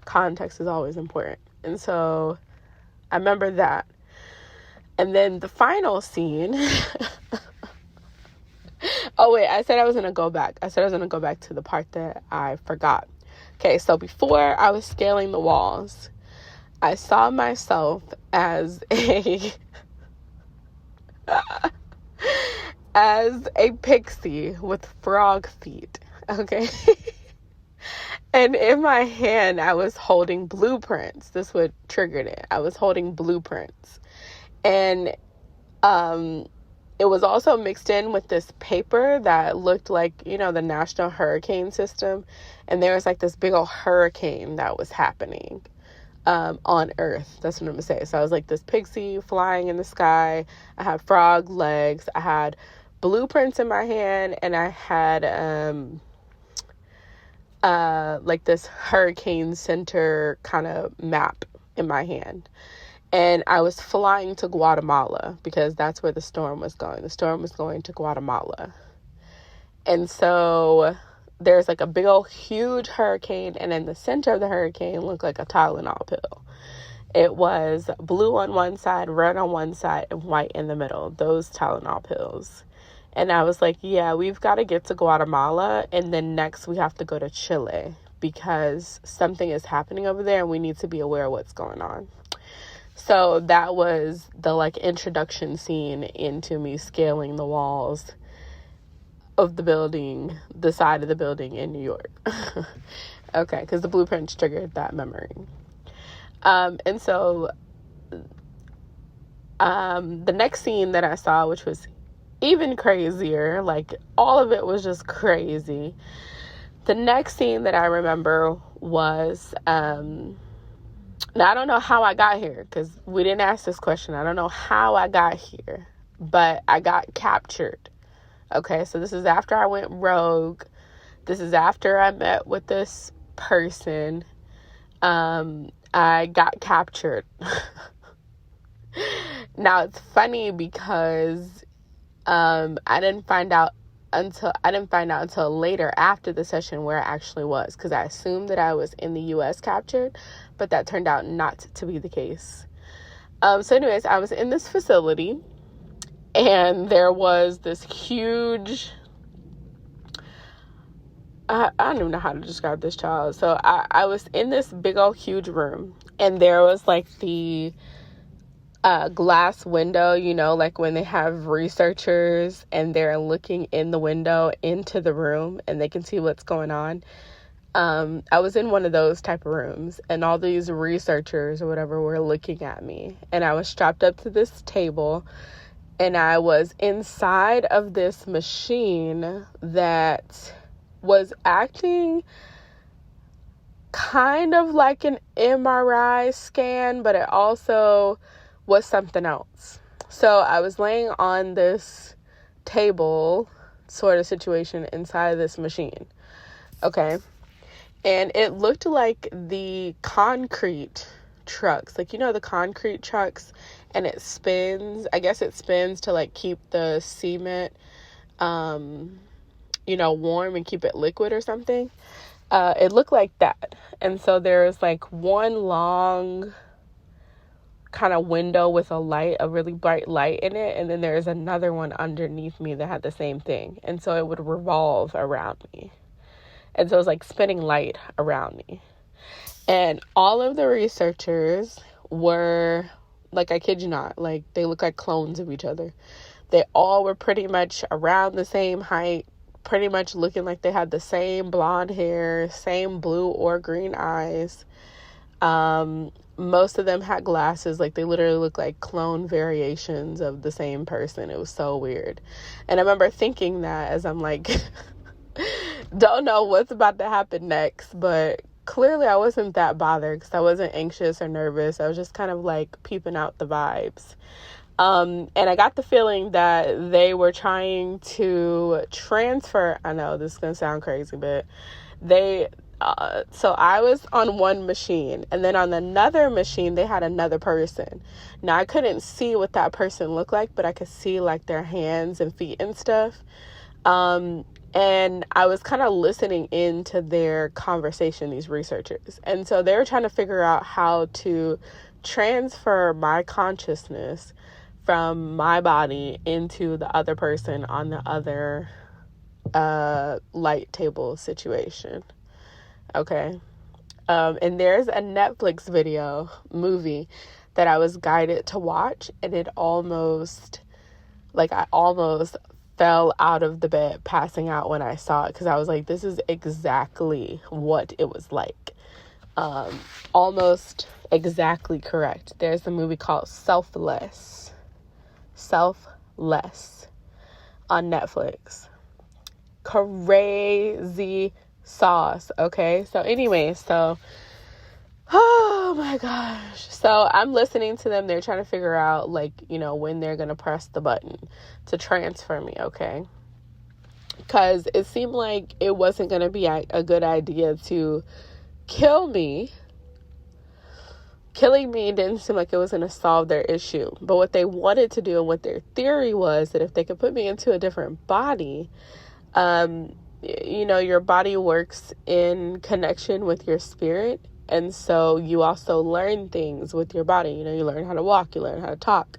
Context is always important. And so I remember that. And then the final scene. Oh, wait, I said I was going to go back. I said I was going to go back to the part that I forgot. Okay, so before I was scaling the walls, I saw myself as a as a pixie with frog feet. Okay. And in my hand, I was holding blueprints. This what triggered it. I was holding blueprints. And it was also mixed in with this paper that looked like, you know, the National Hurricane System. And there was like this big old hurricane that was happening on Earth. That's what I'm going to say. So I was like this pixie flying in the sky. I had frog legs. I had blueprints in my hand. And I had like this hurricane center kind of map in my hand. And I was flying to Guatemala because that's where the storm was going. The storm was going to Guatemala. And so there's like a big old huge hurricane, and in the center of the hurricane looked like a Tylenol pill. It was blue on one side, red on one side, and white in the middle. Those Tylenol pills. And I was like, yeah, we've got to get to Guatemala, and then next we have to go to Chile because something is happening over there and we need to be aware of what's going on. So that was the like introduction scene into me scaling the walls of the building, the side of the building in New York. Okay, because the blueprints triggered that memory. And so the next scene that I saw, which was even crazier, like all of it was just crazy. The next scene that I remember was, now I don't know how I got here because we didn't ask this question. I don't know how I got here, but I got captured. Okay, so this is after I went rogue. This is after I met with this person. I got captured. Now it's funny because I didn't find out until later after the session where I actually was, because I assumed that I was in the U.S. captured, but that turned out not to be the case. So anyways, I was in this facility, And there was this huge, I don't even know how to describe this child. So I was in this big old huge room, and there was like the glass window, you know, like when they have researchers and they're looking in the window into the room and they can see what's going on. I was in one of those type of rooms, and all these researchers or whatever were looking at me, and I was strapped up to this table, and I was inside of this machine that was acting kind of like an MRI scan, but it also was something else. So I was laying on this table sort of situation inside of this machine. Okay. And it looked like the concrete trucks, like, you know, the concrete trucks, and it spins. I guess it spins to like keep the cement, you know, warm and keep it liquid or something. It looked like that. And so there's like one long kind of window with a light, a really bright light in it. And then there's another one underneath me that had the same thing. And so it would revolve around me. And so it was like spinning light around me. And all of the researchers were, like, I kid you not, like, they look like clones of each other. They all were pretty much around the same height, pretty much looking like they had the same blonde hair, same blue or green eyes. Most of them had glasses. Like, they literally looked like clone variations of the same person. It was so weird. And I remember thinking that as I'm like... don't know what's about to happen next, but clearly I wasn't that bothered because I wasn't anxious or nervous. I was just kind of like peeping out the vibes. And I got the feeling that they were trying to transfer, I know this is going to sound crazy, but so I was on one machine, and then on another machine, they had another person. Now, I couldn't see what that person looked like, but I could see like their hands and feet and stuff. And I was kind of listening into their conversation, these researchers. And so they were trying to figure out how to transfer my consciousness from my body into the other person on the other light table situation. Okay. And there's a Netflix movie that I was guided to watch, and I almost fell out of the bed, passing out when I saw it, because I was like, this is exactly what it was like. Almost exactly correct. There's a movie called Selfless on Netflix. Crazy sauce. Okay, so anyway, oh my gosh. So I'm listening to them. They're trying to figure out, like, you know, when they're going to press the button to transfer me, okay? Because it seemed like it wasn't going to be a good idea to kill me. Killing me didn't seem like it was going to solve their issue. But what they wanted to do, and what their theory was, that if they could put me into a different body, you know, your body works in connection with your spirit. And so you also learn things with your body. You know, you learn how to walk, you learn how to talk.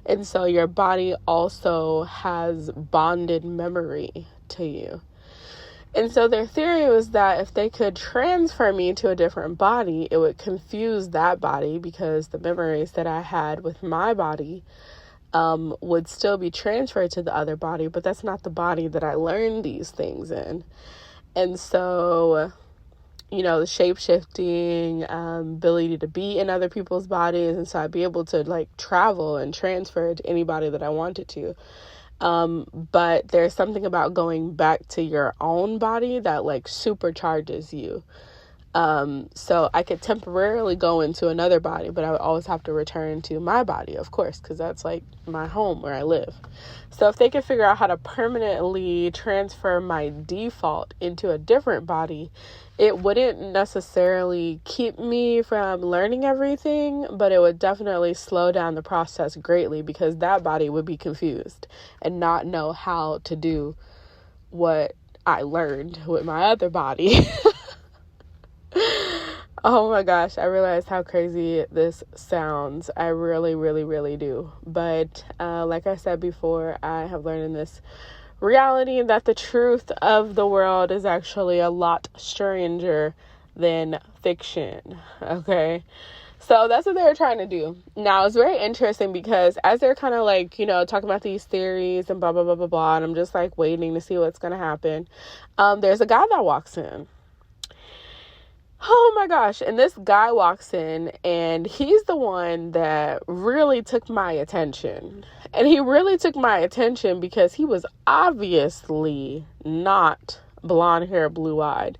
And so your body also has bonded memory to you. And so their theory was that if they could transfer me to a different body, it would confuse that body, because the memories that I had with my body would still be transferred to the other body, but that's not the body that I learned these things in. And so, you know, the shape-shifting, ability to be in other people's bodies, and so I'd be able to, like, travel and transfer to anybody that I wanted to. But there's something about going back to your own body that, like, supercharges you. So I could temporarily go into another body, but I would always have to return to my body, of course, because that's like my home where I live. So if they could figure out how to permanently transfer my default into a different body, it wouldn't necessarily keep me from learning everything, but it would definitely slow down the process greatly, because that body would be confused and not know how to do what I learned with my other body. Oh my gosh, I realize how crazy this sounds. I really, really, really do. But like I said before, I have learned in this reality that the truth of the world is actually a lot stranger than fiction. Okay? So that's what they were trying to do. Now, it's very interesting because as they're kind of like, talking about these theories and blah, blah, blah, blah, blah, and I'm just like waiting to see what's going to happen. There's a guy that walks in. Oh my gosh. And this guy walks in and he's the one that really took my attention. And he really took my attention because he was obviously not blonde hair, blue eyed.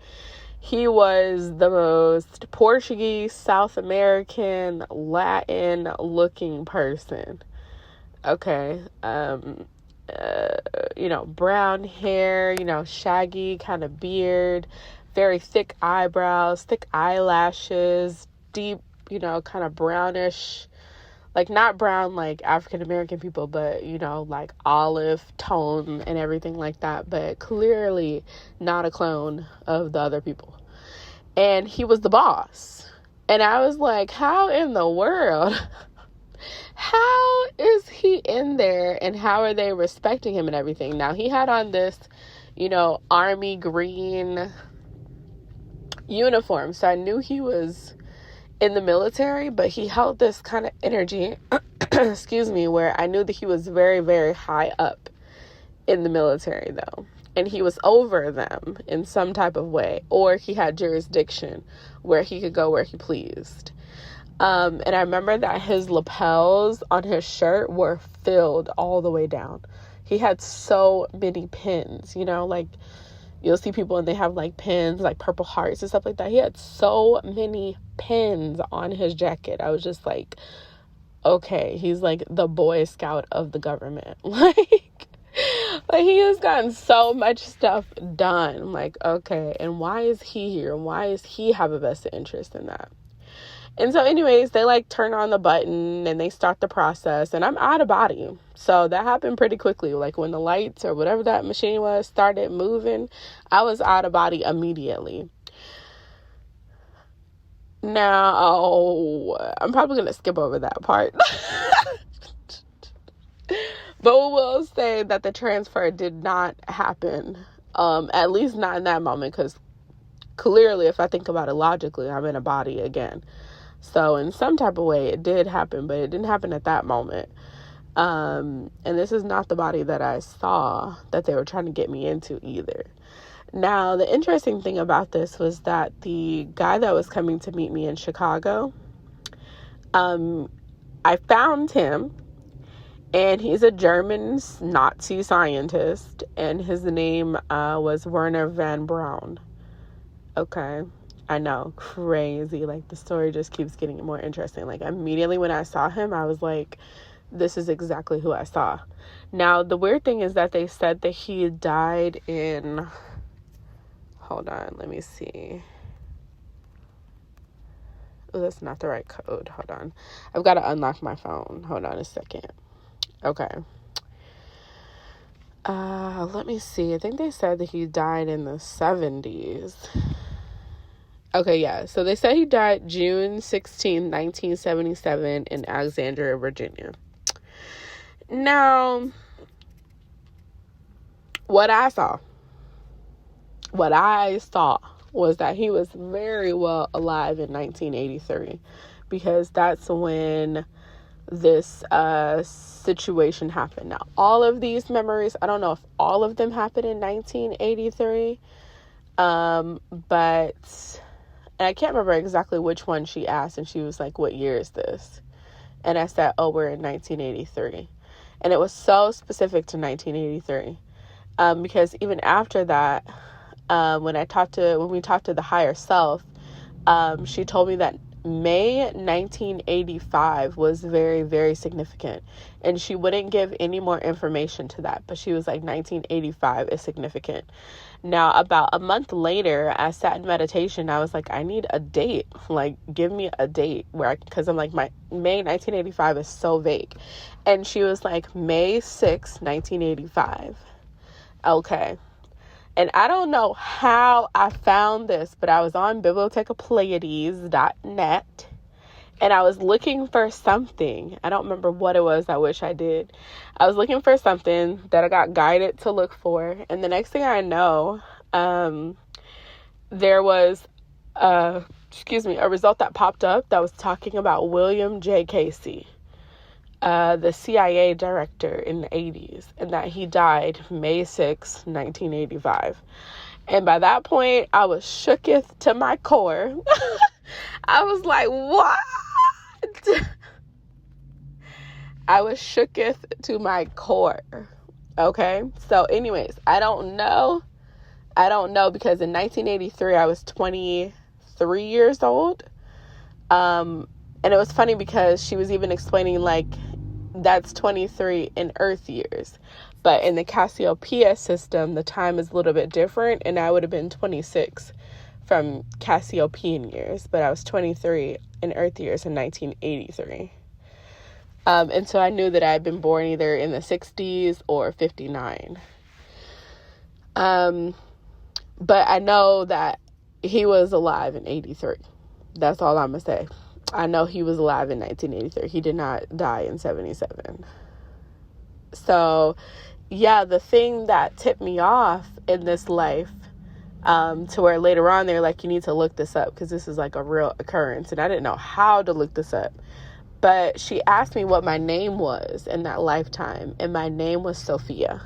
He was the most Portuguese, South American, Latin looking person. Okay. Brown hair, shaggy kind of beard, very thick eyebrows, thick eyelashes, deep, kind of brownish, like not brown like African American people, but, like olive tone and everything like that, but clearly not a clone of the other people. And he was the boss. And I was like, how in the world? How is he in there and how are they respecting him and everything? Now, he had on this, army green uniform. So I knew he was in the military, but he held this kind of energy, excuse me, where I knew that he was very, very high up in the military though. And he was over them in some type of way, or he had jurisdiction where he could go where he pleased. And I remember that his lapels on his shirt were filled all the way down. He had so many pins, like you'll see people and they have like pins, like purple hearts and stuff like that. He had so many pins on his jacket. I was just like, okay, he's like the Boy Scout of the government. Like he has gotten so much stuff done. I'm like, okay, and why is he here? Why does he have a vested interest in that? And so anyways, they like turn on the button and they start the process and I'm out of body. So that happened pretty quickly. Like when the lights or whatever that machine was started moving, I was out of body immediately. Now, I'm probably going to skip over that part. But we will say that the transfer did not happen, at least not in that moment, because clearly, if I think about it logically, I'm in a body again. So in some type of way, it did happen, but it didn't happen at that moment. And this is not the body that I saw that they were trying to get me into either. Now, the interesting thing about this was that the guy that was coming to meet me in Chicago, I found him. And he's a German Nazi scientist, and his name was Werner von Braun. Okay, I know, crazy. Like, the story just keeps getting more interesting. Like, immediately when I saw him, I was like, this is exactly who I saw. Now, the weird thing is that they said that he died in... Hold on, let me see. Oh, that's not the right code. Hold on. I've got to unlock my phone. Hold on a second. Okay. Let me see. I think they said that he died in the 70s. Okay, yeah. So they said he died June 16, 1977 in Alexandria, Virginia. Now, what I saw was that he was very well alive in 1983 because that's when this situation happened. Now, all of these memories, I don't know if all of them happened in 1983, but and I can't remember exactly which one she asked, and she was like, what year is this? And I said, oh, we're in 1983. And it was so specific to 1983, because even after that, when we talked to the higher self, she told me that May 1985 was very, very significant, and she wouldn't give any more information to that, but she was like, 1985 is significant. Now, about a month later, I sat in meditation. I was like, I need a date. Like, give me a date because I'm like, my May 1985 is so vague. And she was like, May 6, 1985. Okay. And I don't know how I found this, but I was on bibliothecapleiades.net and I was looking for something. I don't remember what it was. I wish I did. I was looking for something that I got guided to look for. And the next thing I know, there was a result that popped up that was talking about William J. Casey, the CIA director in the 80s, and that he died May 6, 1985. And by that point, I was shooketh to my core. I was like, what? I was shooketh to my core. Okay? So anyways, I don't know because in 1983, I was 23 years old. And it was funny because she was even explaining, like, that's 23 in Earth years. But in the Cassiopeia system, the time is a little bit different, and I would have been 26 from Cassiopeian years, but I was 23 in Earth years in 1983. And so I knew that I had been born either in the 60s or 59. But I know that he was alive in 83. That's all I'm going to say. I know he was alive in 1983. He did not die in 77. So, yeah, the thing that tipped me off in this life, to where later on they're like, you need to look this up because this is like a real occurrence. And I didn't know how to look this up. But she asked me what my name was in that lifetime. And my name was Sofia.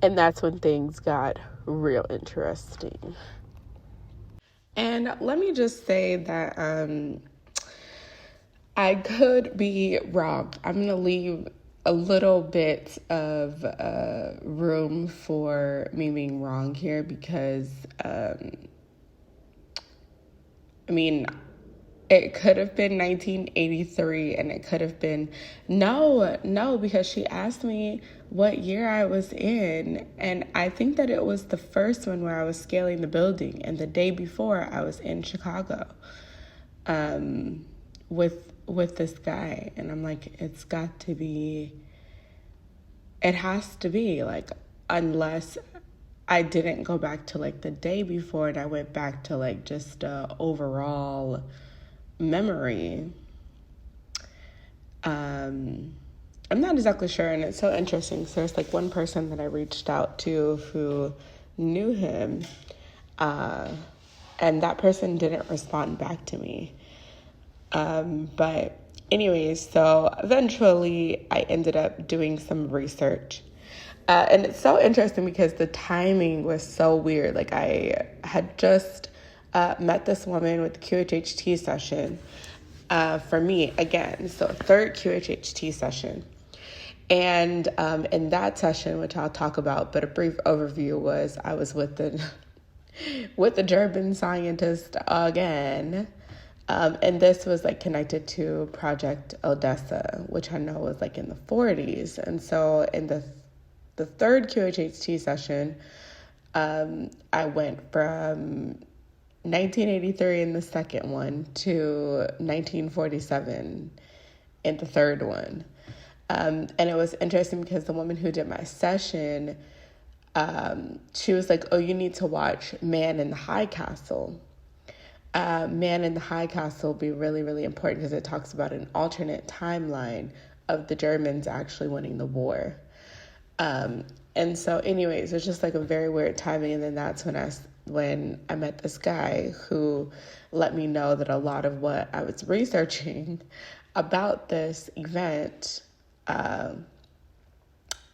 And that's when things got real interesting. And let me just say that I could be wrong. I'm going to leave a little bit of room for me being wrong here because, it could have been 1983 and it could have been, no, because she asked me what year I was in. And I think that it was the first one where I was scaling the building. And the day before I was in Chicago, with this guy. And I'm like, it has to be like, unless I didn't go back to like the day before and I went back to like just overall memory. I'm not exactly sure, and it's so interesting. So there's like one person that I reached out to who knew him, and that person didn't respond back to me. But anyways, so eventually I ended up doing some research. And it's so interesting because the timing was so weird. Like I had just met this woman with the QHHT session for me again. So third QHHT session. And in that session, which I'll talk about, but a brief overview was I was with the German scientist again. And this was like connected to Project Odessa, which I know was like in the 40s. And so in the third QHHT session, I went from 1983 in the second one to 1947 in the third one. And it was interesting because the woman who did my session, she was like, oh, you need to watch Man in the High Castle. Man in the High Castle will be really, really important because it talks about an alternate timeline of the Germans actually winning the war. And so anyways, it's just like a very weird timing. And then that's when I met this guy who let me know that a lot of what I was researching about this event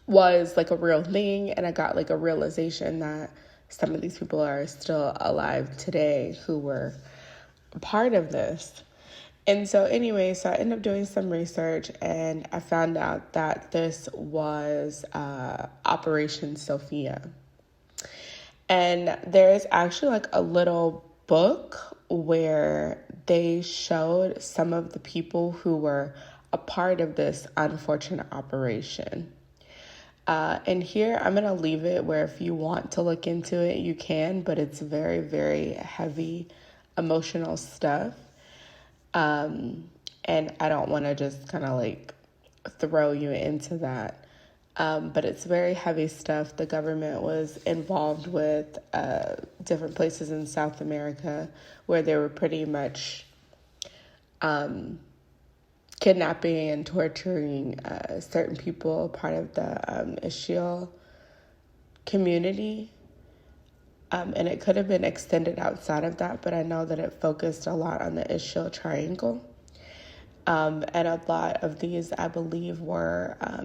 was like a real thing. And I got like a realization that some of these people are still alive today who were a part of this. And so anyway, so I ended up doing some research and I found out that this was Operation Sofia. And there is actually like a little book where they showed some of the people who were a part of this unfortunate operation. And here I'm going to leave it where if you want to look into it, you can, but it's very, very heavy emotional stuff. And I don't want to just kind of like throw you into that. But it's very heavy stuff. The government was involved with different places in South America where they were pretty much kidnapping and torturing certain people, part of the Ixil community. And it could have been extended outside of that, but I know that it focused a lot on the Ixil Triangle. And a lot of these, I believe,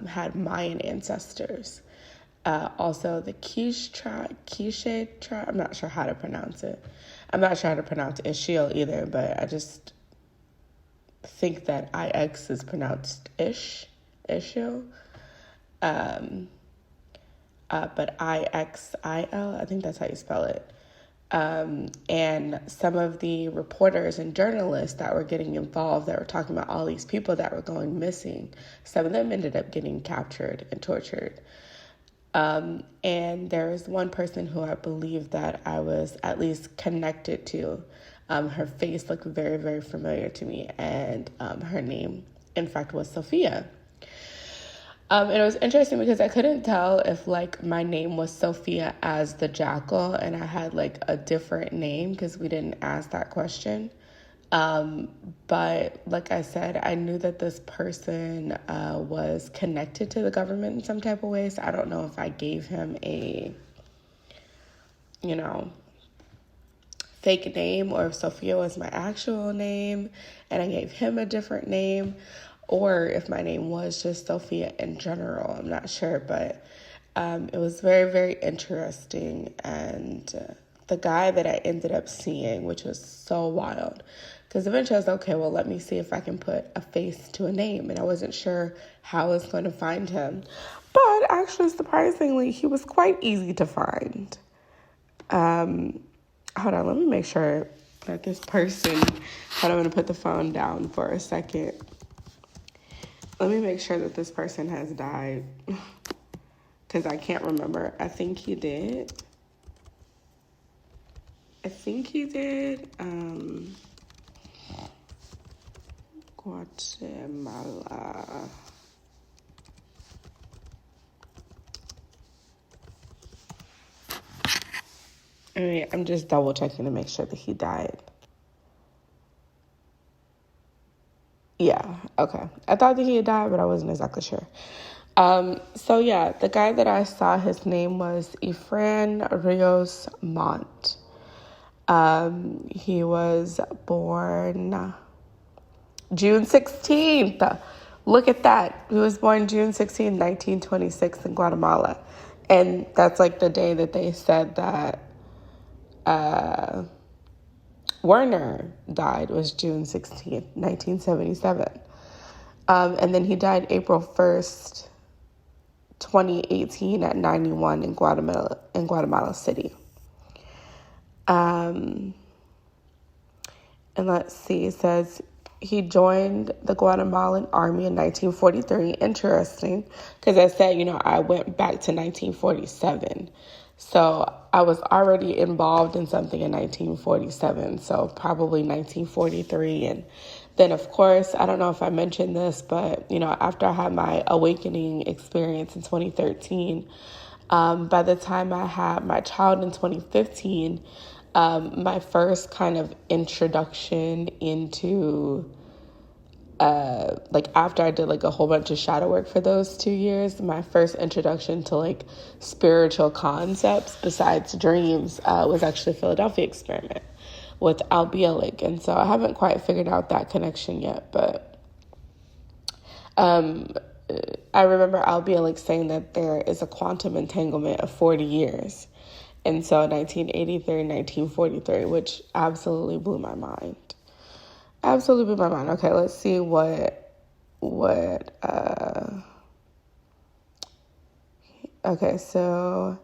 had Mayan ancestors. Also, the QHHT tribe, I'm not sure how to pronounce it. I'm not sure how to pronounce Ixil either, but I just think that IX is pronounced Ixil. But IXIL, I think that's how you spell it. And some of the reporters and journalists that were getting involved, that were talking about all these people that were going missing, some of them ended up getting captured and tortured. And there is one person who I believe that I was at least connected to. Her face looked very, very familiar to me, and her name, in fact, was Sofia. And it was interesting because I couldn't tell if, like, my name was Sofia as the jackal and I had, like, a different name because we didn't ask that question. But like I said, I knew that this person was connected to the government in some type of way. So I don't know if I gave him a, fake name, or if Sofia was my actual name and I gave him a different name, or if my name was just Sofia in general. I'm not sure, but it was very, very interesting. And the guy that I ended up seeing, which was so wild, because eventually I was like, okay, well, let me see if I can put a face to a name. And I wasn't sure how I was going to find him. But actually, surprisingly, he was quite easy to find. Hold on, let me make sure that this person, I'm going to put the phone down for a second. Let me make sure that this person has died, because I can't remember. I think he did. Guatemala. All right, I'm just double checking to make sure that he died. Yeah, okay. I thought that he had died, but I wasn't exactly sure. So yeah, the guy that I saw, his name was Efrain Rios Montt. He was born June 16th. Look at that. He was born June 16th, 1926 in Guatemala. And that's like the day that they said that Werner died, was June 16th, 1977. And then he died April 1st, 2018 at 91 in Guatemala City. And let's see, it says he joined the Guatemalan army in 1943. Interesting, because I said, I went back to 1947. So I was already involved in something in 1947, so probably 1943. And then, of course, I don't know if I mentioned this, but, after I had my awakening experience in 2013, by the time I had my child in 2015, my first kind of introduction into after I did a whole bunch of shadow work for those 2 years, my first introduction to spiritual concepts besides dreams was actually Philadelphia Experiment with Al Bialik. And so I haven't quite figured out that connection yet, but I remember Al Bialik saying that there is a quantum entanglement of 40 years. And so 1983, 1943, which absolutely blew my mind. Absolutely blew my mind. Okay, let's see okay, so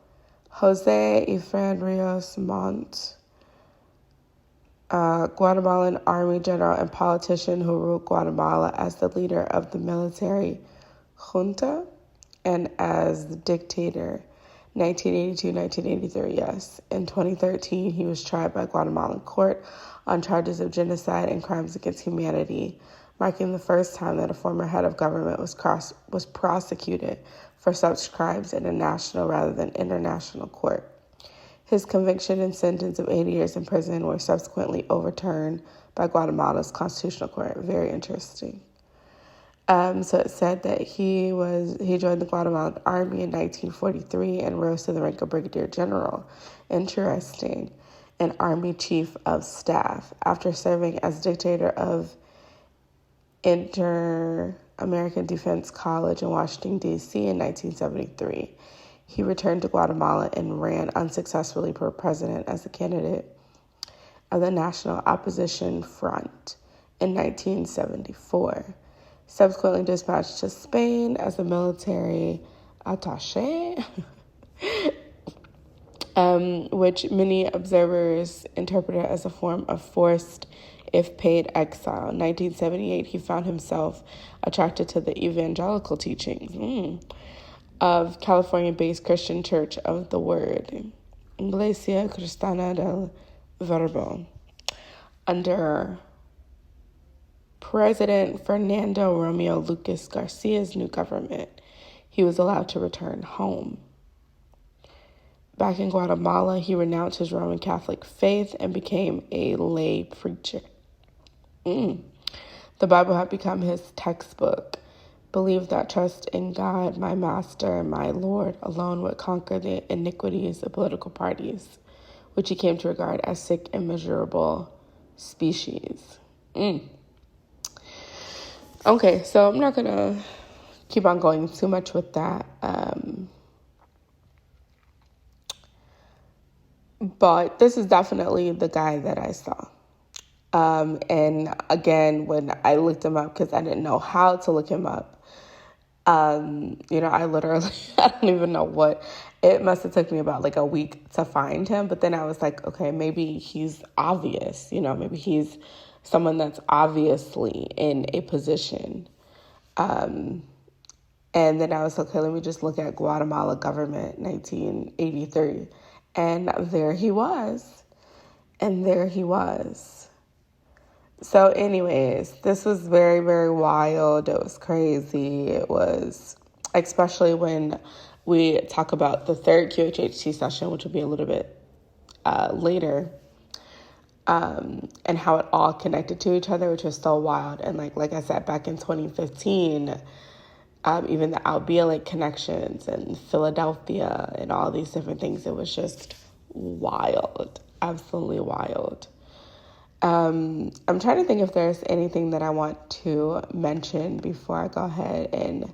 Jose Efrain Rios Montt, Guatemalan army general and politician who ruled Guatemala as the leader of the military junta and as the dictator, 1982-1983, yes. In 2013, he was tried by Guatemalan court on charges of genocide and crimes against humanity marking the first time that a former head of government was prosecuted for such crimes in a national rather than international court. His conviction and sentence of 80 years in prison were subsequently overturned by Guatemala's constitutional court. Very interesting. So it said that he joined the Guatemalan army in 1943 and rose to the rank of brigadier general. Interesting. And army chief of staff after serving as dictator of Inter-American Defense College in Washington, D.C. in 1973. He returned to Guatemala and ran unsuccessfully for president as a candidate of the National Opposition Front in 1974. Subsequently dispatched to Spain as a military attaché, which many observers interpreted as a form of forced, if paid, exile. In 1978, he found himself attracted to the evangelical teachings of California-based Christian Church of the Word, Iglesia Cristiana del Verbo, under President Fernando Romeo Lucas Garcia's new government. He was allowed to return home. Back in Guatemala, he renounced his Roman Catholic faith and became a lay preacher. The Bible had become his textbook. Believed that trust in God, my master and my Lord, alone would conquer the iniquities of political parties, which he came to regard as sick and miserable species. Okay, so I'm not going to keep on going too much with that. But this is definitely the guy that I saw. And again, when I looked him up, because I didn't know how to look him up, I literally, I don't even know what, it must have took me about like a week to find him. But then I was like, okay, maybe he's obvious, maybe he's someone that's obviously in a position. And then I was like, okay, let me just look at Guatemala government, 1983. And there he was. So anyways, this was very, very wild. It was crazy. It was, especially when we talk about the third QHHT session, which will be a little bit later, and how it all connected to each other, which was so wild. And like I said, back in 2015, even the Albiolic connections and Philadelphia and all these different things, it was just wild, absolutely wild. I'm trying to think if there's anything that I want to mention before I go ahead and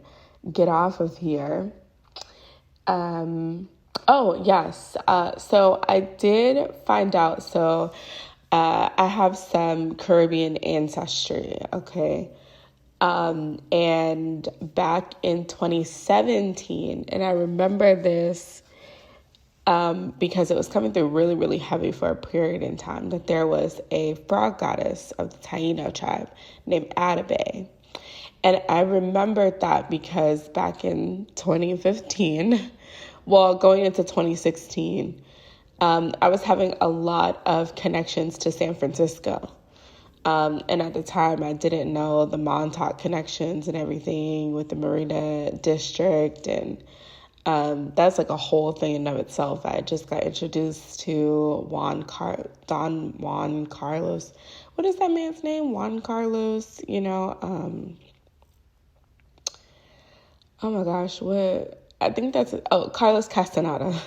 get off of here. Oh, yes. So I did find out, I have some Caribbean ancestry, okay? And back in 2017, and I remember this because it was coming through really, really heavy for a period in time, that there was a frog goddess of the Taino tribe named Avid. And I remembered that because back in 2015, going into 2016, I was having a lot of connections to San Francisco. And at the time, I didn't know the Montauk connections and everything with the Marina District. And that's like a whole thing in and of itself. I just got introduced to Don Juan Carlos. What is that man's name? Juan Carlos, oh my gosh, Carlos Castaneda.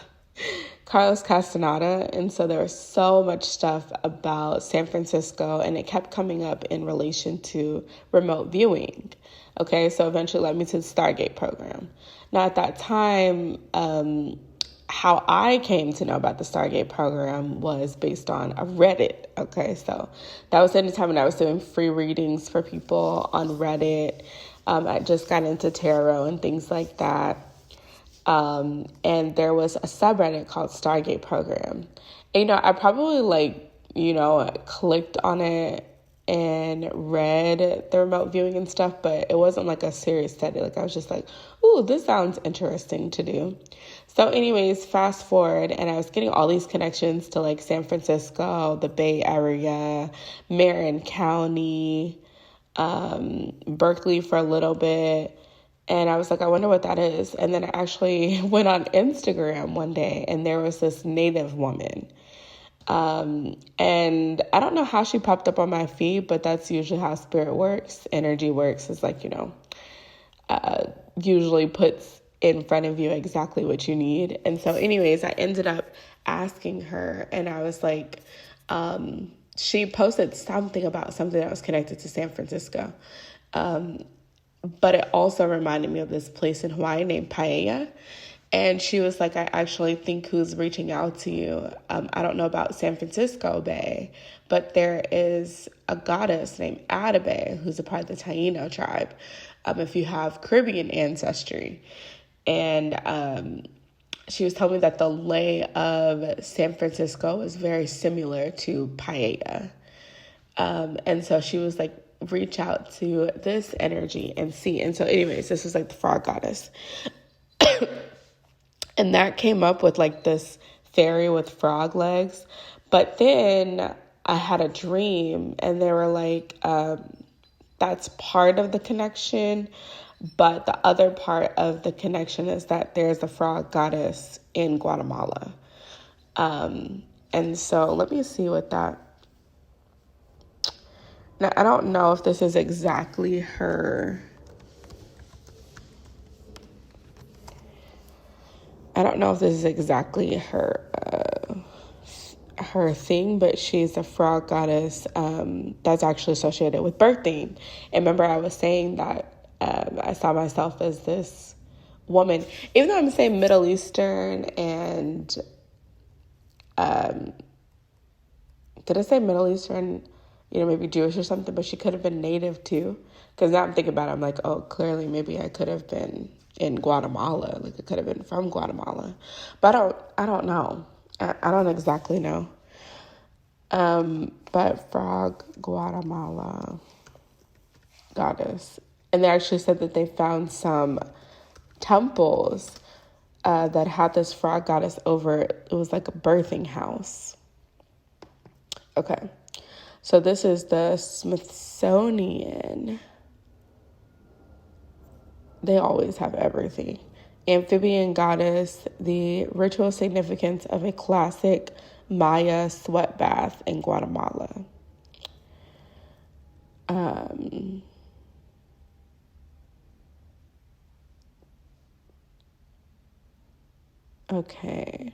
Carlos Castaneda. And so there was so much stuff about San Francisco, and it kept coming up in relation to remote viewing. Okay, so eventually led me to the Stargate program. Now, at that time, how I came to know about the Stargate program was based on a Reddit. Okay, so that was any time when I was doing free readings for people on Reddit. I just got into tarot and things like that. And there was a subreddit called Stargate Program. And, I probably clicked on it and read the remote viewing and stuff, but it wasn't like a serious study. Like I was just like, ooh, this sounds interesting to do. So anyways, fast forward, and I was getting all these connections to like San Francisco, the Bay Area, Marin County, Berkeley for a little bit. And I was like, I wonder what that is. And then I actually went on Instagram one day, and there was this native woman. And I don't know how she popped up on my feed, but that's usually how spirit works. Energy works is like, usually puts in front of you exactly what you need. And so anyways, I ended up asking her, and I was like, she posted something about something that was connected to San Francisco. But it also reminded me of this place in Hawaii named Paella. And she was like, I actually think who's reaching out to you. I don't know about San Francisco Bay, but there is a goddess named Avid who's a part of the Taino tribe, if you have Caribbean ancestry. And she was telling me that the lay of San Francisco is very similar to Paella. And so she was like, reach out to this energy and see. And so anyways, this was like the frog goddess. And that came up with like this fairy with frog legs. But then I had a dream, and they were like, that's part of the connection. But the other part of the connection is that there's a frog goddess in Guatemala. And so let me see what that... Now, I don't know if this is exactly her... I don't know if this is exactly her thing, but she's a frog goddess that's actually associated with birthing. And remember, I was saying that I saw myself as this woman, even though I'm saying Middle Eastern and did I say Middle Eastern? Maybe Jewish or something, but she could have been native too. Because now I'm thinking about it, I'm like, oh, clearly maybe I could have been in Guatemala. Like, it could have been from Guatemala. But I don't know. I don't exactly know. But frog Guatemala goddess. And they actually said that they found some temples that had this frog goddess over. It was like a birthing house. Okay. So this is the Smithsonian. They always have everything. Amphibian goddess, the ritual significance of a classic Maya sweat bath in Guatemala. Okay.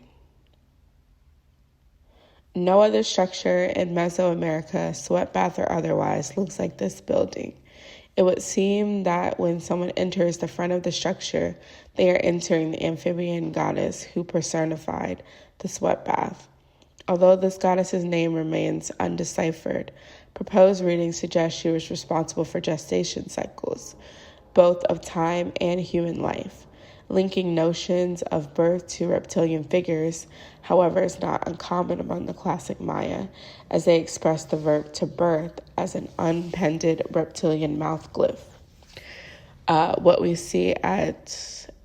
No other structure in Mesoamerica, sweat bath or otherwise, looks like this building. It would seem that when someone enters the front of the structure, they are entering the amphibian goddess who personified the sweat bath. Although this goddess's name remains undeciphered, proposed readings suggest she was responsible for gestation cycles, both of time and human life. Linking notions of birth to reptilian figures, however, is not uncommon among the classic Maya, as they express the verb to birth as an unpended reptilian mouth glyph. What we see at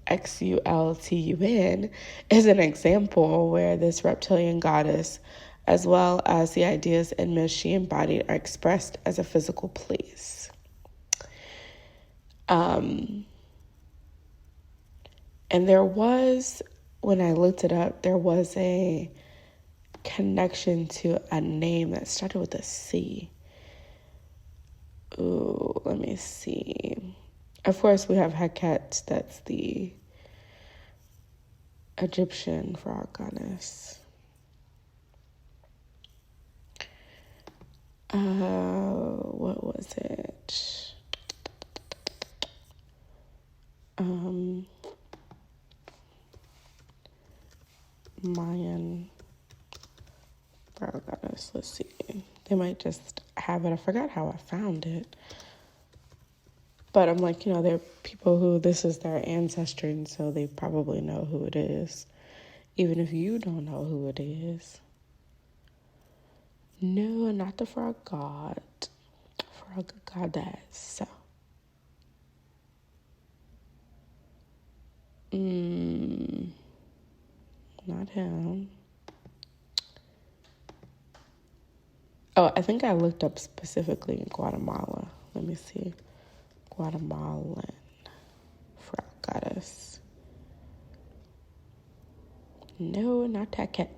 XULTUN is an example where this reptilian goddess, as well as the ideas and myths she embodied, are expressed as a physical place. And there was, when I looked it up, there was a connection to a name that started with a C. Ooh, let me see. Of course, we have Heket, that's the Egyptian frog goddess. What was it? Mayan frog goddess. Let's see. They might just have it. I forgot how I found it. But I'm like, there are people who this is their ancestry, and so they probably know who it is, even if you don't know who it is. No, not the frog god. Frog goddess. Not him. Oh, I think I looked up specifically in Guatemala. Let Let me see. Guatemalan frog goddess. No, not Taquet.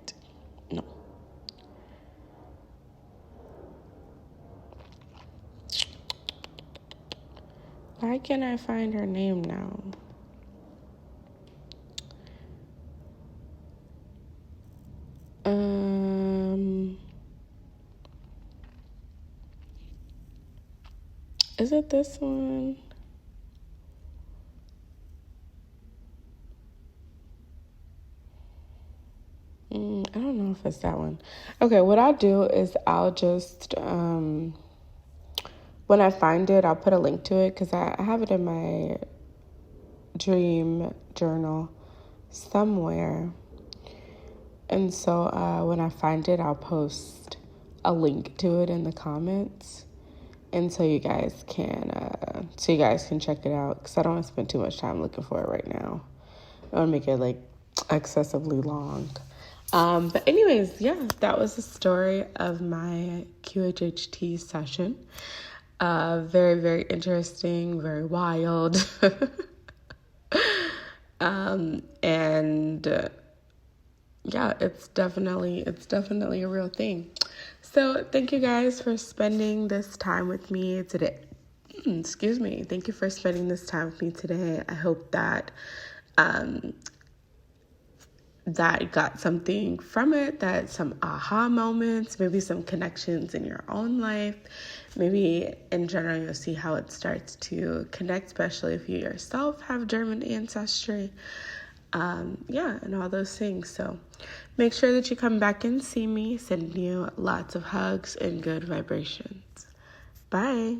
No. Why can't I find her name now? Is it this one? I don't know if it's that one. Okay, what I'll do is I'll just, when I find it, I'll put a link to it because I have it in my dream journal somewhere. And so when I find it, I'll post a link to it in the comments. And so you guys can check it out because I don't want to spend too much time looking for it right now. I want to make it like excessively long. But anyways, yeah, that was the story of my QHHT session. Very, very interesting, very wild. Yeah, it's definitely a real thing. So thank you guys for spending this time with me today. Excuse me. Thank you for spending this time with me today. I hope that that you got something from it, that some aha moments, maybe some connections in your own life. Maybe in general, you'll see how it starts to connect, especially if you yourself have German ancestry. And all those things. So make sure that you come back and see me. Sending you lots of hugs and good vibrations. Bye.